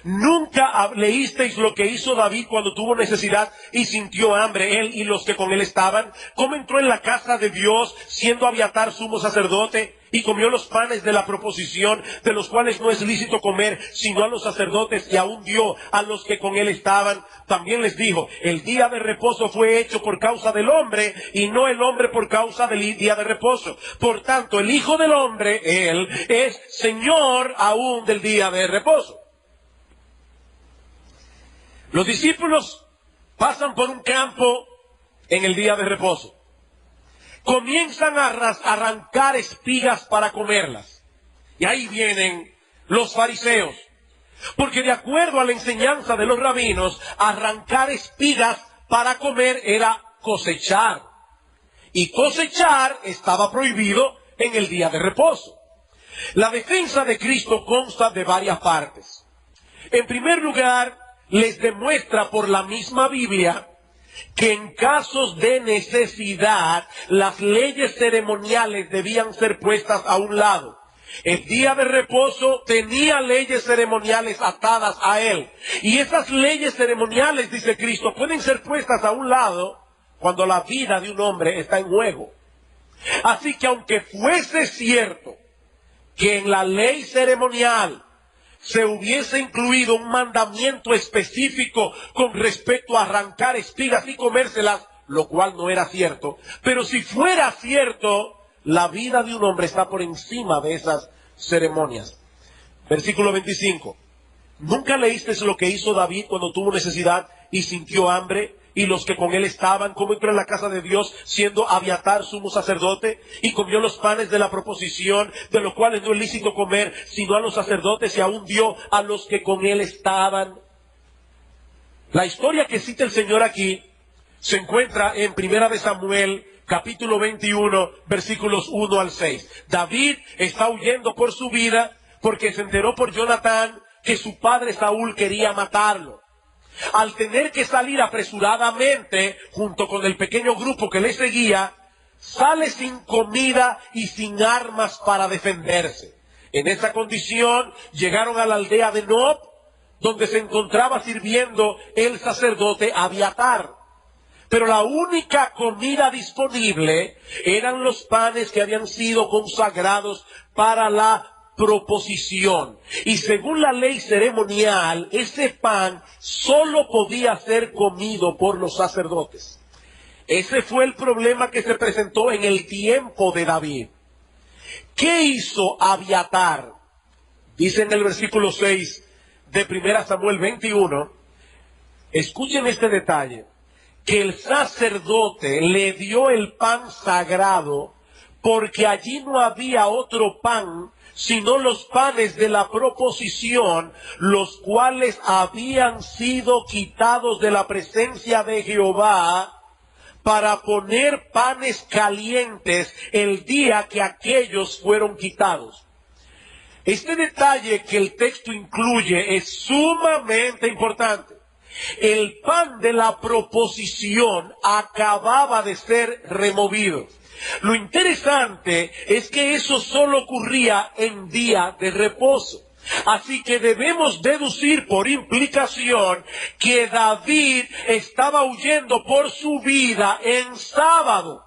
¿Nunca leísteis lo que hizo David cuando tuvo necesidad y sintió hambre, él y los que con él estaban? ¿Cómo entró en la casa de Dios, siendo Abiatar sumo sacerdote, y comió los panes de la proposición, de los cuales no es lícito comer, sino a los sacerdotes, y aún dio a los que con él estaban? También les dijo, el día de reposo fue hecho por causa del hombre, y no el hombre por causa del día de reposo. Por tanto, el Hijo del Hombre, él, es Señor aún del día de reposo. Los discípulos pasan por un campo en el día de reposo. Comienzan a arrancar espigas para comerlas. Y ahí vienen los fariseos. Porque de acuerdo a la enseñanza de los rabinos, arrancar espigas para comer era cosechar. Y cosechar estaba prohibido en el día de reposo. La defensa de Cristo consta de varias partes. En primer lugar, les demuestra por la misma Biblia que en casos de necesidad las leyes ceremoniales debían ser puestas a un lado. El día de reposo tenía leyes ceremoniales atadas a él. Y esas leyes ceremoniales, dice Cristo, pueden ser puestas a un lado cuando la vida de un hombre está en juego. Así que aunque fuese cierto que en la ley ceremonial se hubiese incluido un mandamiento específico con respecto a arrancar espigas y comérselas, lo cual no era cierto. Pero si fuera cierto, la vida de un hombre está por encima de esas ceremonias. Versículo 25. ¿Nunca leíste lo que hizo David cuando tuvo necesidad y sintió hambre? Y los que con él estaban, cómo entró en la casa de Dios, siendo Abiatar sumo sacerdote, y comió los panes de la proposición, de los cuales no es lícito comer, sino a los sacerdotes, y aún dio a los que con él estaban. La historia que cita el Señor aquí se encuentra en Primera de Samuel, capítulo 21, versículos 1 al 6. David está huyendo por su vida porque se enteró por Jonatán que su padre Saúl quería matarlo. Al tener que salir apresuradamente, junto con el pequeño grupo que le seguía, sale sin comida y sin armas para defenderse. En esa condición llegaron a la aldea de Nob, donde se encontraba sirviendo el sacerdote Abiatar. Pero la única comida disponible eran los panes que habían sido consagrados para la proposición. Y según la ley ceremonial, ese pan solo podía ser comido por los sacerdotes. Ese fue el problema que se presentó en el tiempo de David. ¿Qué hizo Abiatar? Dice en el versículo 6 de 1 Samuel 21, escuchen este detalle, que el sacerdote le dio el pan sagrado porque allí no había otro pan sino los panes de la proposición, los cuales habían sido quitados de la presencia de Jehová para poner panes calientes el día que aquellos fueron quitados. Este detalle que el texto incluye es sumamente importante. El pan de la proposición acababa de ser removido. Lo interesante es que eso solo ocurría en día de reposo. Así que debemos deducir por implicación que David estaba huyendo por su vida en sábado.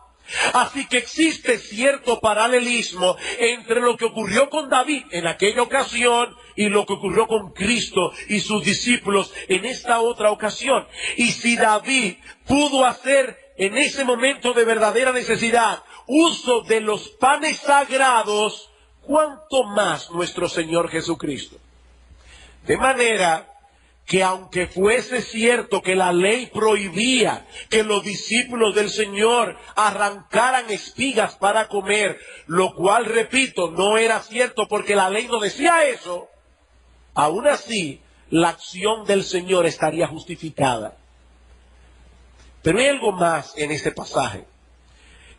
Así que existe cierto paralelismo entre lo que ocurrió con David en aquella ocasión y lo que ocurrió con Cristo y sus discípulos en esta otra ocasión. Y si David pudo hacer en ese momento de verdadera necesidad uso de los panes sagrados, ¿cuánto más nuestro Señor Jesucristo? De manera que aunque fuese cierto que la ley prohibía que los discípulos del Señor arrancaran espigas para comer, lo cual, repito, no era cierto porque la ley no decía eso, aún así la acción del Señor estaría justificada. Pero hay algo más en este pasaje.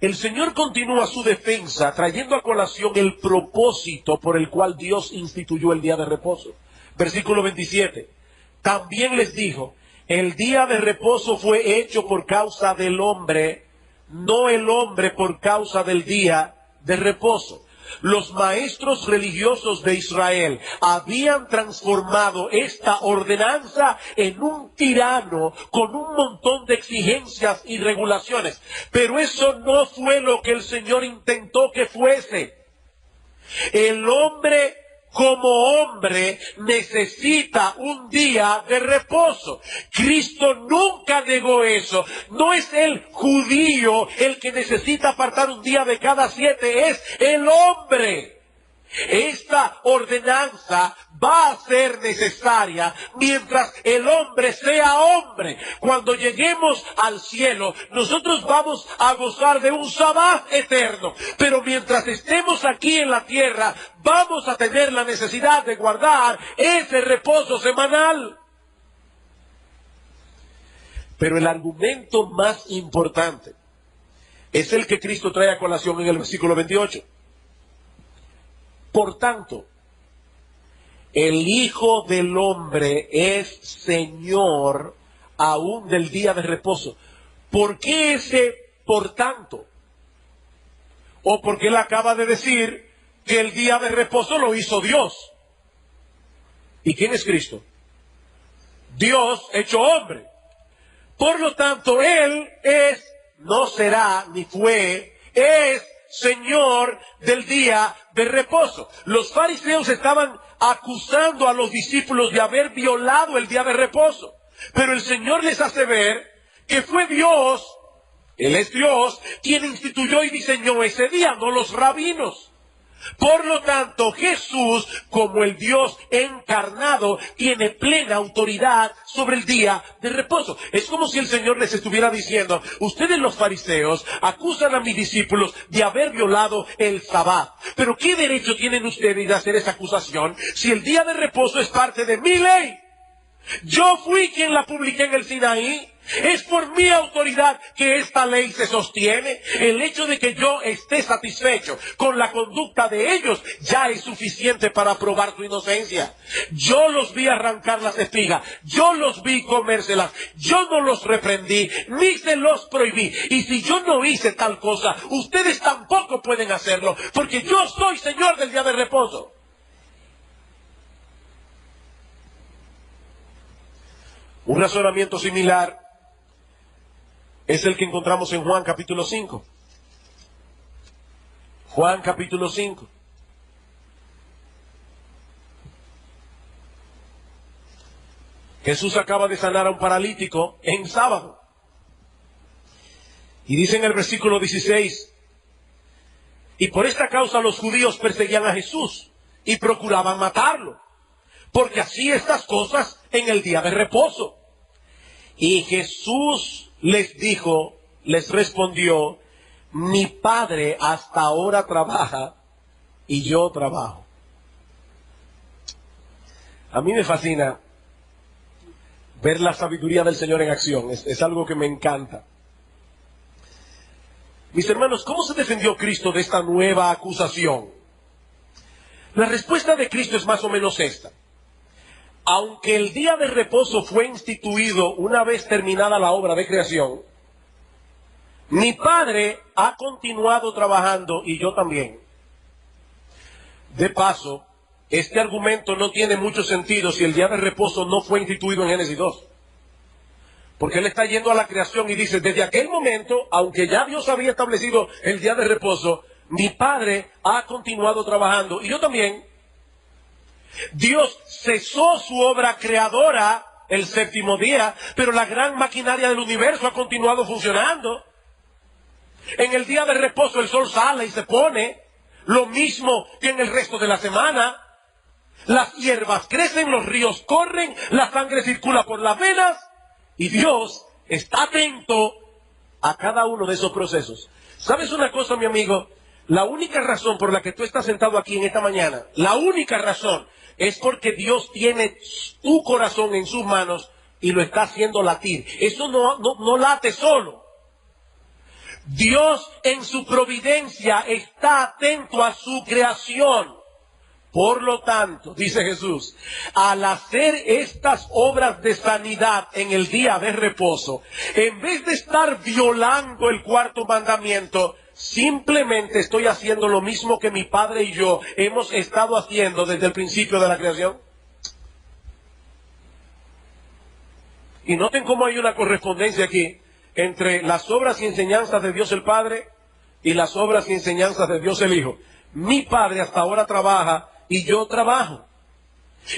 El Señor continúa su defensa trayendo a colación el propósito por el cual Dios instituyó el día de reposo. Versículo 27. También les dijo, el día de reposo fue hecho por causa del hombre, no el hombre por causa del día de reposo. Los maestros religiosos de Israel habían transformado esta ordenanza en un tirano con un montón de exigencias y regulaciones. Pero eso no fue lo que el Señor intentó que fuese. El hombre como hombre necesita un día de reposo. Cristo nunca negó eso. No es el judío el que necesita apartar un día de cada 7, es el hombre. Esta ordenanza va a ser necesaria mientras el hombre sea hombre. Cuando lleguemos al cielo, nosotros vamos a gozar de un sabbat eterno. Pero mientras estemos aquí en la tierra, vamos a tener la necesidad de guardar ese reposo semanal. Pero el argumento más importante es el que Cristo trae a colación en el versículo 28. Por tanto, el Hijo del Hombre es Señor aún del día de reposo. ¿Por qué ese por tanto? O porque él acaba de decir que el día de reposo lo hizo Dios. ¿Y quién es Cristo? Dios hecho hombre. Por lo tanto, él es, no será, ni fue, es Señor del día de reposo. Los fariseos estaban acusando a los discípulos de haber violado el día de reposo. Pero el Señor les hace ver que fue Dios, Él es Dios, quien instituyó y diseñó ese día, no los rabinos. Por lo tanto, Jesús, como el Dios encarnado, tiene plena autoridad sobre el día de reposo. Es como si el Señor les estuviera diciendo, ustedes los fariseos acusan a mis discípulos de haber violado el sabbat. Pero ¿qué derecho tienen ustedes de hacer esa acusación si el día de reposo es parte de mi ley? Yo fui quien la publiqué en el Sinaí. Es por mi autoridad que esta ley se sostiene. El hecho de que yo esté satisfecho con la conducta de ellos ya es suficiente para probar tu inocencia. Yo los vi arrancar las espigas, yo los vi comérselas, yo no los reprendí, ni se los prohibí. Y si yo no hice tal cosa, ustedes tampoco pueden hacerlo, porque yo soy Señor del día de reposo. Un razonamiento similar es el que encontramos en Juan capítulo 5. Juan capítulo 5. Jesús acaba de sanar a un paralítico en sábado. Y dice en el versículo 16, y por esta causa los judíos perseguían a Jesús y procuraban matarlo, porque hacía estas cosas en el día de reposo. Y Jesús les dijo, les respondió, mi Padre hasta ahora trabaja y yo trabajo. A mí me fascina ver la sabiduría del Señor en acción. Es algo que me encanta. Mis hermanos, ¿cómo se defendió Cristo de esta nueva acusación? La respuesta de Cristo es más o menos esta. Aunque el día de reposo fue instituido una vez terminada la obra de creación, mi Padre ha continuado trabajando y yo también. De paso, este argumento no tiene mucho sentido si el día de reposo no fue instituido en Génesis 2. Porque él está yendo a la creación y dice, desde aquel momento, aunque ya Dios había establecido el día de reposo, mi Padre ha continuado trabajando y yo también. Dios cesó su obra creadora el séptimo día, pero la gran maquinaria del universo ha continuado funcionando. En el día de reposo el sol sale y se pone, lo mismo que en el resto de la semana. Las hierbas crecen, los ríos corren, la sangre circula por las venas y Dios está atento a cada uno de esos procesos. ¿Sabes una cosa, mi amigo? La única razón por la que tú estás sentado aquí en esta mañana, la única razón es porque Dios tiene tu corazón en sus manos y lo está haciendo latir. Eso no late solo. Dios en su providencia está atento a su creación. Por lo tanto, dice Jesús, al hacer estas obras de sanidad en el día de reposo, en vez de estar violando el cuarto mandamiento, simplemente estoy haciendo lo mismo que mi Padre y yo hemos estado haciendo desde el principio de la creación. Y noten cómo hay una correspondencia aquí entre las obras y enseñanzas de Dios el Padre y las obras y enseñanzas de Dios el Hijo. Mi Padre hasta ahora trabaja y yo trabajo.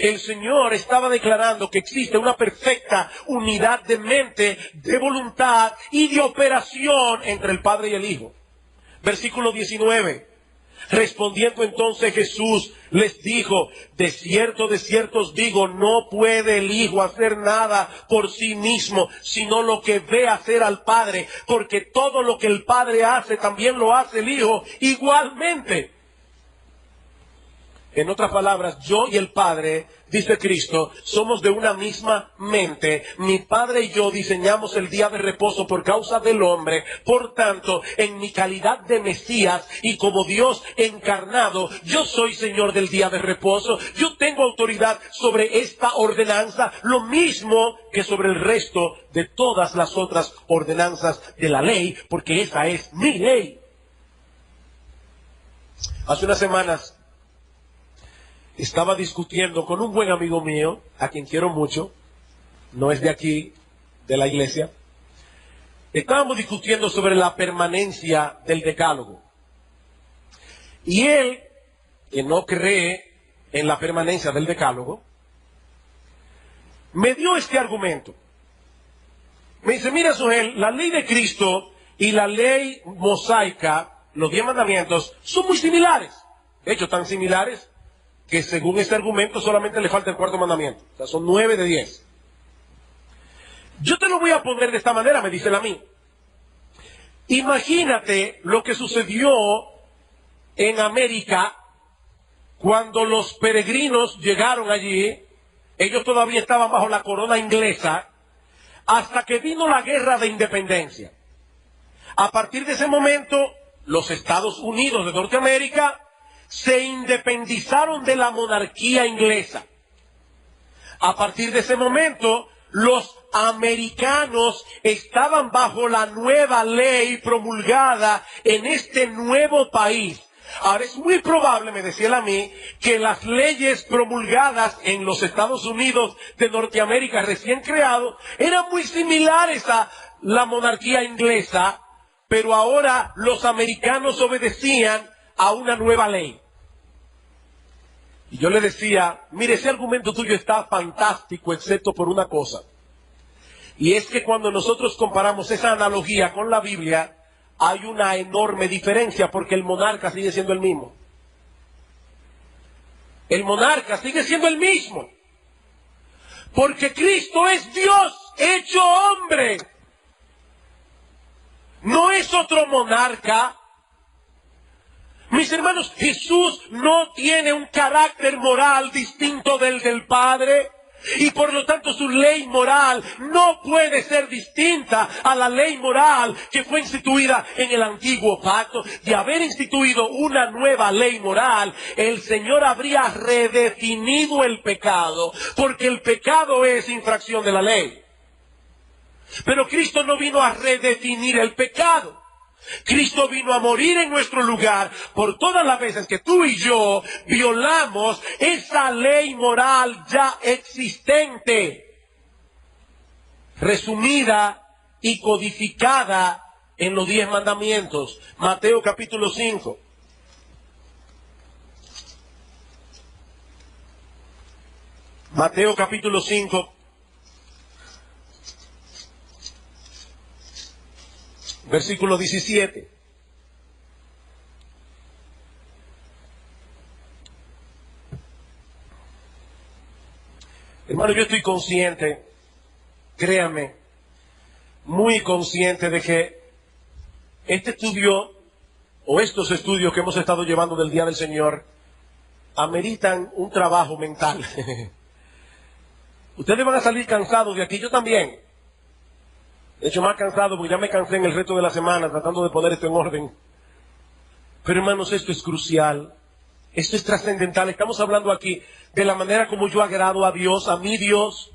El Señor estaba declarando que existe una perfecta unidad de mente, de voluntad y de operación entre el Padre y el Hijo. Versículo 19. Respondiendo entonces Jesús les dijo, de cierto os digo, no puede el Hijo hacer nada por sí mismo, sino lo que ve hacer al Padre, porque todo lo que el Padre hace también lo hace el Hijo igualmente. En otras palabras, yo y el Padre, dice Cristo, somos de una misma mente. Mi Padre y yo diseñamos el día de reposo por causa del hombre. Por tanto, en mi calidad de Mesías y como Dios encarnado, yo soy Señor del día de reposo. Yo tengo autoridad sobre esta ordenanza, lo mismo que sobre el resto de todas las otras ordenanzas de la ley, porque esa es mi ley. Hace unas semanas estaba discutiendo con un buen amigo mío, a quien quiero mucho, no es de aquí, de la iglesia. Estábamos discutiendo sobre la permanencia del decálogo. Y él, que no cree en la permanencia del decálogo, me dio este argumento. Me dice, mira, Sujel, la ley de Cristo y la ley mosaica, los 10 mandamientos, son muy similares. De hecho, tan similares que según este argumento solamente le falta el cuarto mandamiento. O sea, son 9 de 10. Yo te lo voy a poner de esta manera, me dice él a mí. Imagínate lo que sucedió en América cuando los peregrinos llegaron allí. Ellos todavía estaban bajo la corona inglesa hasta que vino la guerra de independencia. A partir de ese momento, los Estados Unidos de Norteamérica se independizaron de la monarquía inglesa. A partir de ese momento, los americanos estaban bajo la nueva ley promulgada en este nuevo país. Ahora es muy probable, me decía él a mí, que las leyes promulgadas en los Estados Unidos de Norteamérica recién creados eran muy similares a la monarquía inglesa, pero ahora los americanos obedecían a una nueva ley. Y yo le decía, mire, ese argumento tuyo está fantástico, excepto por una cosa. Y es que cuando nosotros comparamos esa analogía con la Biblia, hay una enorme diferencia porque el monarca sigue siendo el mismo. El monarca sigue siendo el mismo. Porque Cristo es Dios hecho hombre. No es otro monarca. Mis hermanos, Jesús no tiene un carácter moral distinto del Padre. Y por lo tanto su ley moral no puede ser distinta a la ley moral que fue instituida en el antiguo pacto. De haber instituido una nueva ley moral, el Señor habría redefinido el pecado, porque el pecado es infracción de la ley. Pero Cristo no vino a redefinir el pecado. Cristo vino a morir en nuestro lugar por todas las veces que tú y yo violamos esa ley moral ya existente, resumida y codificada en los 10 mandamientos. Mateo capítulo 5. Mateo capítulo 5. Versículo 17. Hermano, yo estoy consciente, créame, muy consciente de que este estudio o estos estudios que hemos estado llevando del Día del Señor ameritan un trabajo mental. Ustedes van a salir cansados de aquí, yo también. De hecho, más cansado porque ya me cansé en el resto de la semana tratando de poner esto en orden. Pero hermanos, esto es crucial. Esto es trascendental. Estamos hablando aquí de la manera como yo agrado a Dios, a mi Dios.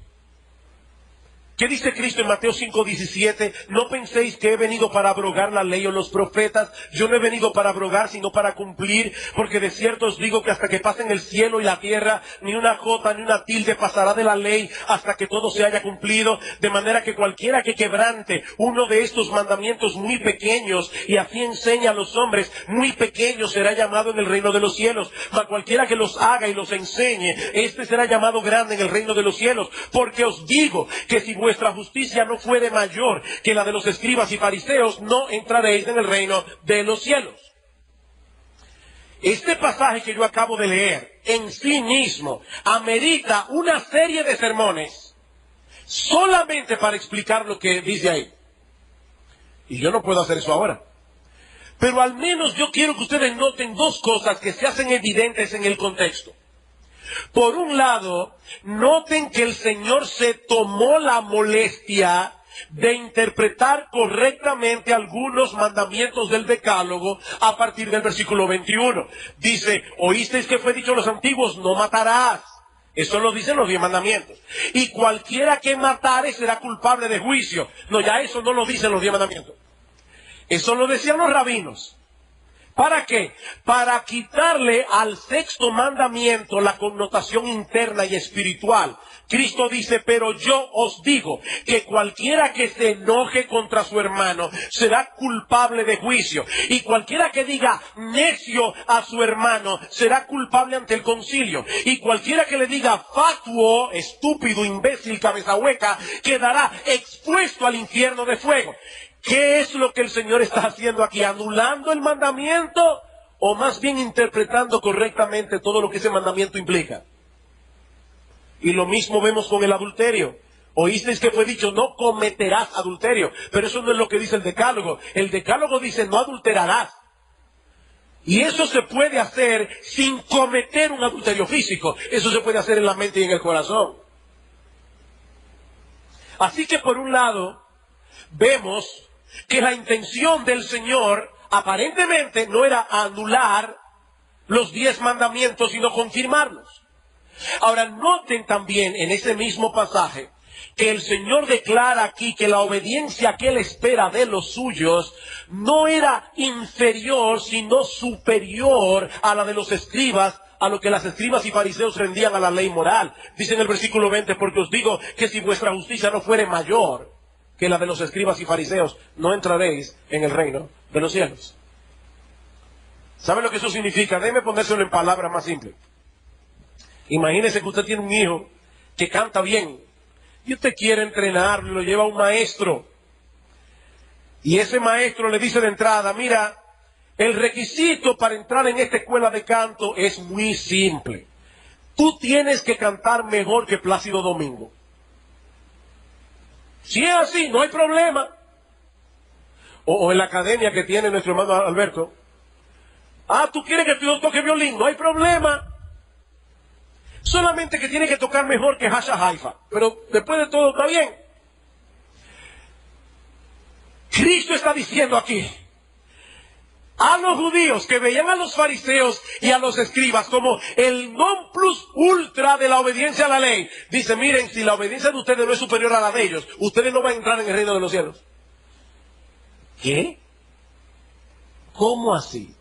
¿Qué dice Cristo en Mateo 5:17? No penséis que he venido para abrogar la ley o los profetas. Yo no he venido para abrogar, sino para cumplir. Porque de cierto os digo que hasta que pasen el cielo y la tierra, ni una jota ni una tilde pasará de la ley hasta que todo se haya cumplido. De manera que cualquiera que quebrante uno de estos mandamientos muy pequeños, y así enseña a los hombres, muy pequeño será llamado en el reino de los cielos. Mas cualquiera que los haga y los enseñe, este será llamado grande en el reino de los cielos. Porque os digo que si vuestra justicia no fuere mayor que la de los escribas y fariseos, no entraréis en el reino de los cielos. Este pasaje que yo acabo de leer en sí mismo amerita una serie de sermones solamente para explicar lo que dice ahí. Y yo no puedo hacer eso ahora. Pero al menos yo quiero que ustedes noten dos cosas que se hacen evidentes en el contexto. Por un lado, noten que el Señor se tomó la molestia de interpretar correctamente algunos mandamientos del Decálogo a partir del versículo 21. Dice, oísteis que fue dicho a los antiguos, no matarás. Eso lo dicen los 10 mandamientos. Y cualquiera que matare será culpable de juicio. No, ya eso no lo dicen los 10 mandamientos. Eso lo decían los rabinos. ¿Para qué? Para quitarle al sexto mandamiento la connotación interna y espiritual. Cristo dice, pero yo os digo que cualquiera que se enoje contra su hermano será culpable de juicio. Y cualquiera que diga necio a su hermano será culpable ante el concilio. Y cualquiera que le diga fatuo, estúpido, imbécil, cabeza hueca, quedará expuesto al infierno de fuego. ¿Qué es lo que el Señor está haciendo aquí? ¿Anulando el mandamiento o más bien interpretando correctamente todo lo que ese mandamiento implica? Y lo mismo vemos con el adulterio. Oísteis que fue dicho, no cometerás adulterio. Pero eso no es lo que dice el Decálogo. El Decálogo dice, no adulterarás. Y eso se puede hacer sin cometer un adulterio físico. Eso se puede hacer en la mente y en el corazón. Así que por un lado, vemos que la intención del Señor aparentemente no era anular los 10 mandamientos, sino confirmarlos. Ahora, noten también en ese mismo pasaje que el Señor declara aquí que la obediencia que Él espera de los suyos no era inferior, sino superior a la de los escribas, a lo que las escribas y fariseos rendían a la ley moral. Dice en el versículo 20, porque os digo que si vuestra justicia no fuere mayor que la de los escribas y fariseos, no entraréis en el reino de los cielos. ¿Sabe lo que eso significa? Déjeme ponérselo en palabras más simples. Imagínese que usted tiene un hijo que canta bien y usted quiere entrenarlo, lo lleva a un maestro. Y ese maestro le dice de entrada, mira, el requisito para entrar en esta escuela de canto es muy simple. Tú tienes que cantar mejor que Plácido Domingo. Si es así, no hay problema. O en la academia que tiene nuestro hermano Alberto. Ah, tú quieres que yo toque violín, no hay problema. Solamente que tiene que tocar mejor que Hasha Haifa. Pero después de todo está bien. Cristo está diciendo aquí a los judíos que veían a los fariseos y a los escribas como el non plus ultra de la obediencia a la ley. Dice, miren, si la obediencia de ustedes no es superior a la de ellos, ustedes no van a entrar en el reino de los cielos. ¿Qué? ¿Cómo así?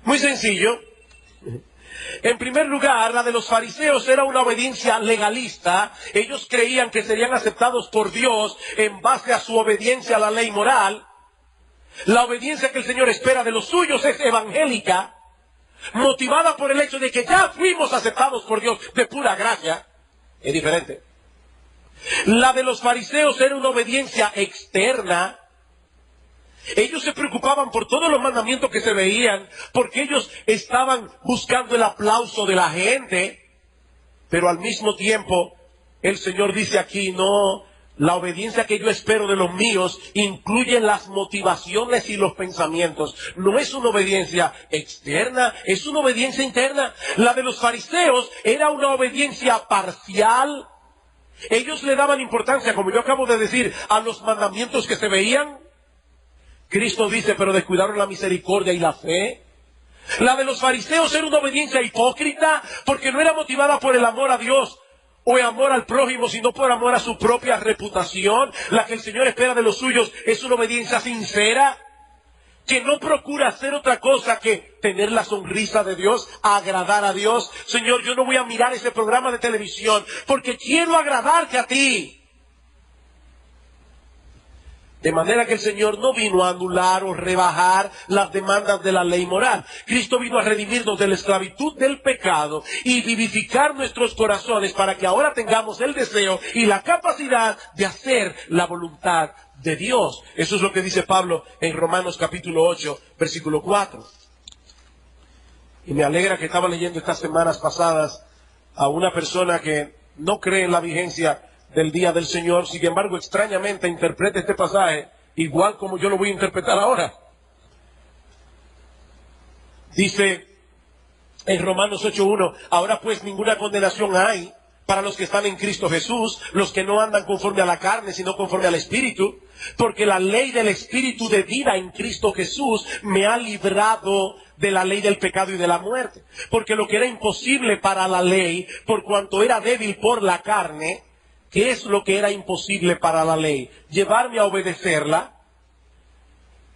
Muy sencillo. En primer lugar, la de los fariseos era una obediencia legalista. Ellos creían que serían aceptados por Dios en base a su obediencia a la ley moral. La obediencia que el Señor espera de los suyos es evangélica, motivada por el hecho de que ya fuimos aceptados por Dios de pura gracia. Es diferente. La de los fariseos era una obediencia externa. Ellos se preocupaban por todos los mandamientos que se veían, porque ellos estaban buscando el aplauso de la gente. Pero al mismo tiempo, el Señor dice aquí, no, la obediencia que yo espero de los míos incluye las motivaciones y los pensamientos. No es una obediencia externa, es una obediencia interna. La de los fariseos era una obediencia parcial. Ellos le daban importancia, como yo acabo de decir, a los mandamientos que se veían. Cristo dice, pero descuidaron la misericordia y la fe. La de los fariseos era una obediencia hipócrita, porque no era motivada por el amor a Dios o el amor al prójimo, sino por amor a su propia reputación. La que el Señor espera de los suyos es una obediencia sincera, que no procura hacer otra cosa que tener la sonrisa de Dios, agradar a Dios. Señor, yo no voy a mirar ese programa de televisión porque quiero agradarte a ti. De manera que el Señor no vino a anular o rebajar las demandas de la ley moral. Cristo vino a redimirnos de la esclavitud del pecado y vivificar nuestros corazones para que ahora tengamos el deseo y la capacidad de hacer la voluntad de Dios. Eso es lo que dice Pablo en Romanos capítulo 8, versículo 4. Y me alegra que estaba leyendo estas semanas pasadas a una persona que no cree en la vigencia del día del Señor, sin embargo, extrañamente interpreta este pasaje igual como yo lo voy a interpretar ahora. Dice en Romanos 8:1, ahora pues ninguna condenación hay para los que están en Cristo Jesús, los que no andan conforme a la carne, sino conforme al Espíritu, porque la ley del Espíritu de vida en Cristo Jesús me ha librado de la ley del pecado y de la muerte. Porque lo que era imposible para la ley, por cuanto era débil por la carne, ¿qué es lo que era imposible para la ley? Llevarme a obedecerla.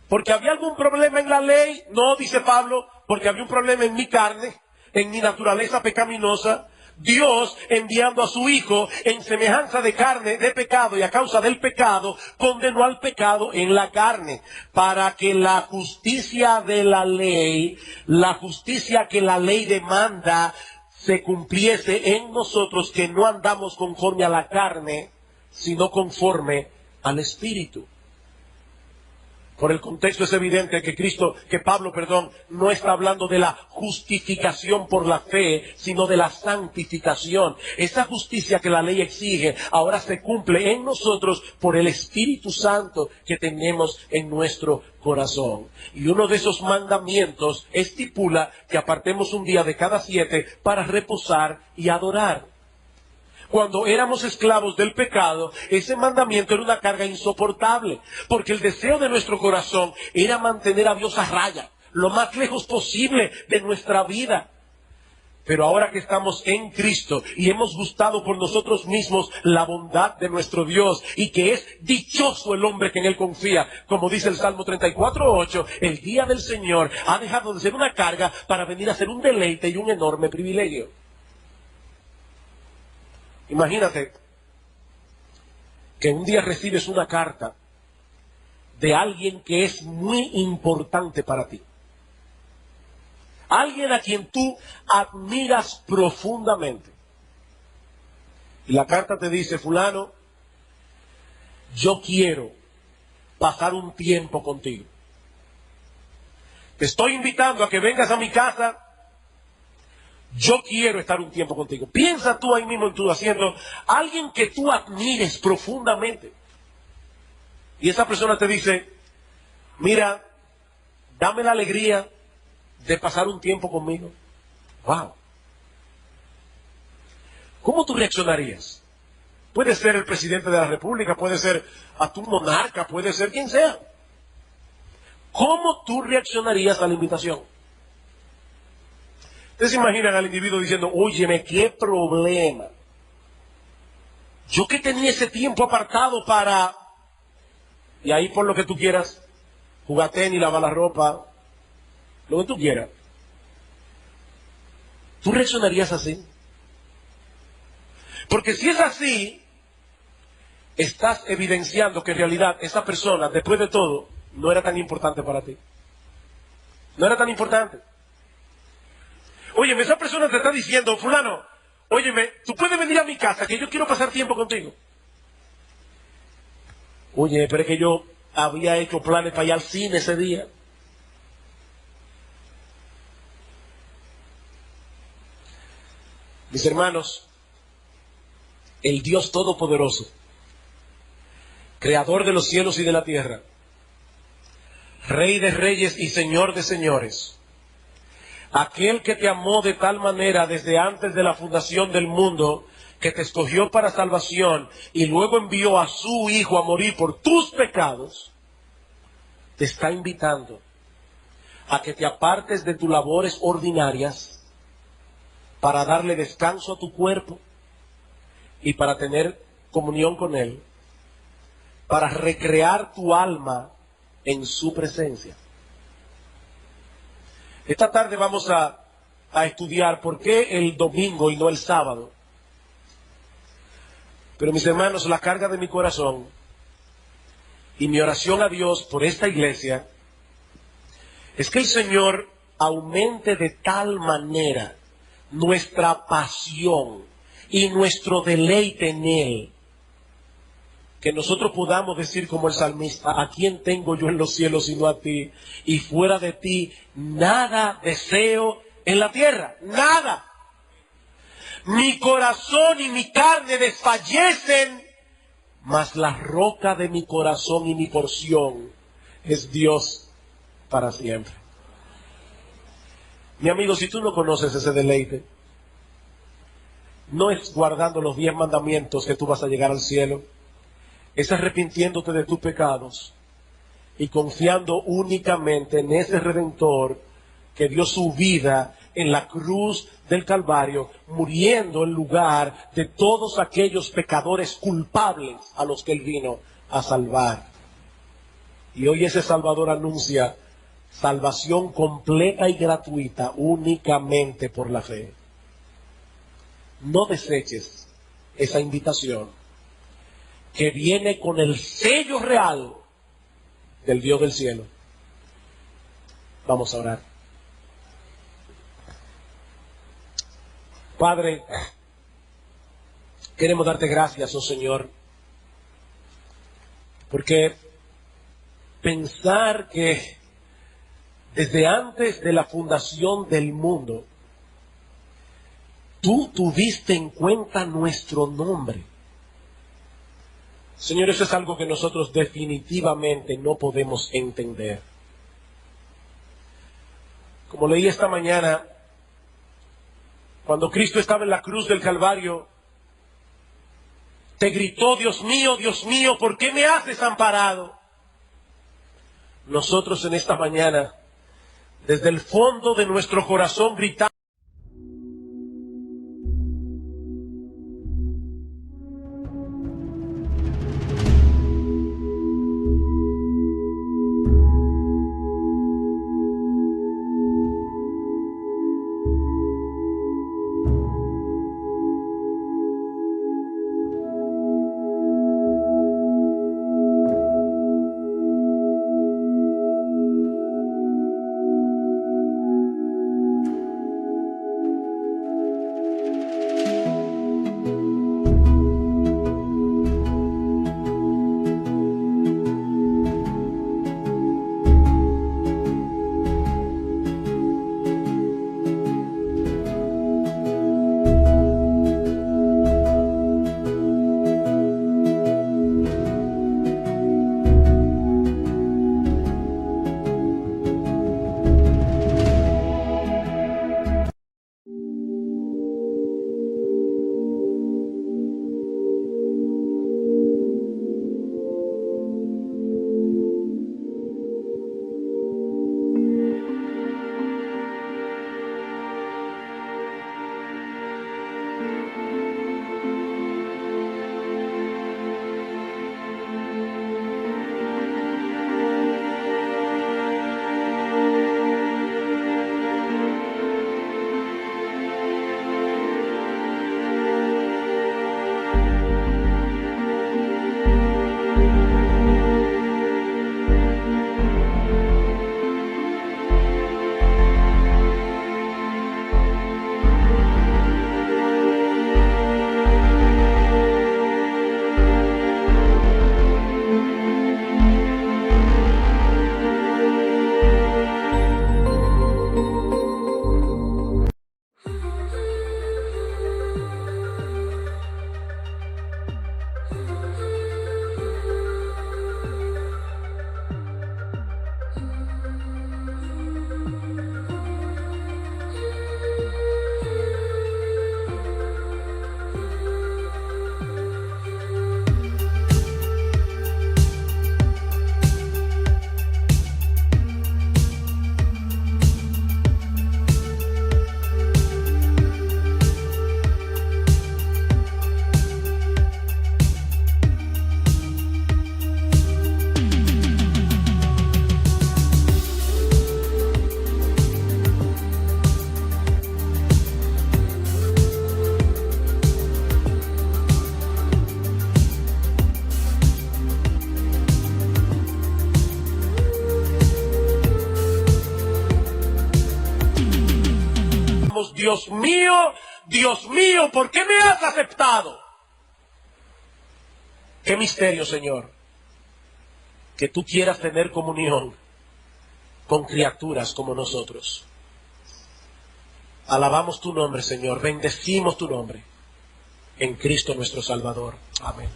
¿Porque había algún problema en la ley? No, dice Pablo, porque había un problema en mi carne, en mi naturaleza pecaminosa. Dios, enviando a su Hijo en semejanza de carne, de pecado, y a causa del pecado, condenó al pecado en la carne, para que la justicia de la ley, la justicia que la ley demanda, se cumpliese en nosotros, que no andamos conforme a la carne, sino conforme al Espíritu. Por el contexto es evidente que Pablo, no está hablando de la justificación por la fe, sino de la santificación. Esa justicia que la ley exige, ahora se cumple en nosotros por el Espíritu Santo que tenemos en nuestro corazón. Y uno de esos mandamientos estipula que apartemos un día de cada 7 para reposar y adorar. Cuando éramos esclavos del pecado, ese mandamiento era una carga insoportable, porque el deseo de nuestro corazón era mantener a Dios a raya, lo más lejos posible de nuestra vida. Pero ahora que estamos en Cristo y hemos gustado por nosotros mismos la bondad de nuestro Dios y que es dichoso el hombre que en Él confía, como dice el Salmo 34:8, el día del Señor ha dejado de ser una carga para venir a ser un deleite y un enorme privilegio. Imagínate que un día recibes una carta de alguien que es muy importante para ti. Alguien a quien tú admiras profundamente. Y la carta te dice: fulano, yo quiero pasar un tiempo contigo. Te estoy invitando a que vengas a mi casa. Yo quiero estar un tiempo contigo. Piensa tú ahí mismo en tu asiento, alguien que tú admires profundamente. Y esa persona te dice: mira, dame la alegría de pasar un tiempo conmigo. Wow. ¿Cómo tú reaccionarías? Puede ser el presidente de la República, puede ser a tu monarca, puede ser quien sea. ¿Cómo tú reaccionarías a la invitación? Ustedes se imaginan al individuo diciendo: óyeme, qué problema. Yo que tenía ese tiempo apartado para... Y ahí por lo que tú quieras, jugar tenis, lavar la ropa, lo que tú quieras. ¿Tú reaccionarías así? Porque si es así, estás evidenciando que en realidad esa persona, después de todo, no era tan importante para ti. No era tan importante. Óyeme, esa persona te está diciendo: fulano, óyeme, tú puedes venir a mi casa, que yo quiero pasar tiempo contigo. Oye, pero es que yo había hecho planes para ir al cine ese día. Mis hermanos, el Dios Todopoderoso, Creador de los cielos y de la tierra, Rey de reyes y Señor de señores, aquel que te amó de tal manera desde antes de la fundación del mundo, que te escogió para salvación y luego envió a su Hijo a morir por tus pecados, te está invitando a que te apartes de tus labores ordinarias para darle descanso a tu cuerpo y para tener comunión con Él, para recrear tu alma en su presencia. Esta tarde vamos a estudiar por qué el domingo y no el sábado. Pero mis hermanos, la carga de mi corazón y mi oración a Dios por esta iglesia es que el Señor aumente de tal manera nuestra pasión y nuestro deleite en Él, que nosotros podamos decir como el salmista: ¿a quién tengo yo en los cielos sino a ti? Y fuera de ti nada deseo en la tierra, nada. Mi corazón y mi carne desfallecen, mas la roca de mi corazón y mi porción es Dios para siempre. Mi amigo, si tú no conoces ese deleite, no es guardando los 10 mandamientos que tú vas a llegar al cielo. Es arrepintiéndote de tus pecados y confiando únicamente en ese Redentor que dio su vida en la cruz del Calvario, muriendo en lugar de todos aquellos pecadores culpables a los que Él vino a salvar. Y hoy ese Salvador anuncia salvación completa y gratuita únicamente por la fe. No deseches esa invitación que viene con el sello real del Dios del cielo. Vamos a orar. Padre, queremos darte gracias, oh Señor, porque pensar que desde antes de la fundación del mundo, tú tuviste en cuenta nuestro nombre. Señor, eso es algo que nosotros definitivamente no podemos entender. Como leí esta mañana, cuando Cristo estaba en la cruz del Calvario, te gritó: Dios mío, ¿por qué me has desamparado? Nosotros en esta mañana, desde el fondo de nuestro corazón, gritamos: clamamos, Dios mío, ¿por qué me has aceptado? Qué misterio, Señor, que tú quieras tener comunión con criaturas como nosotros. Alabamos tu nombre, Señor, bendecimos tu nombre, en Cristo nuestro Salvador. Amén.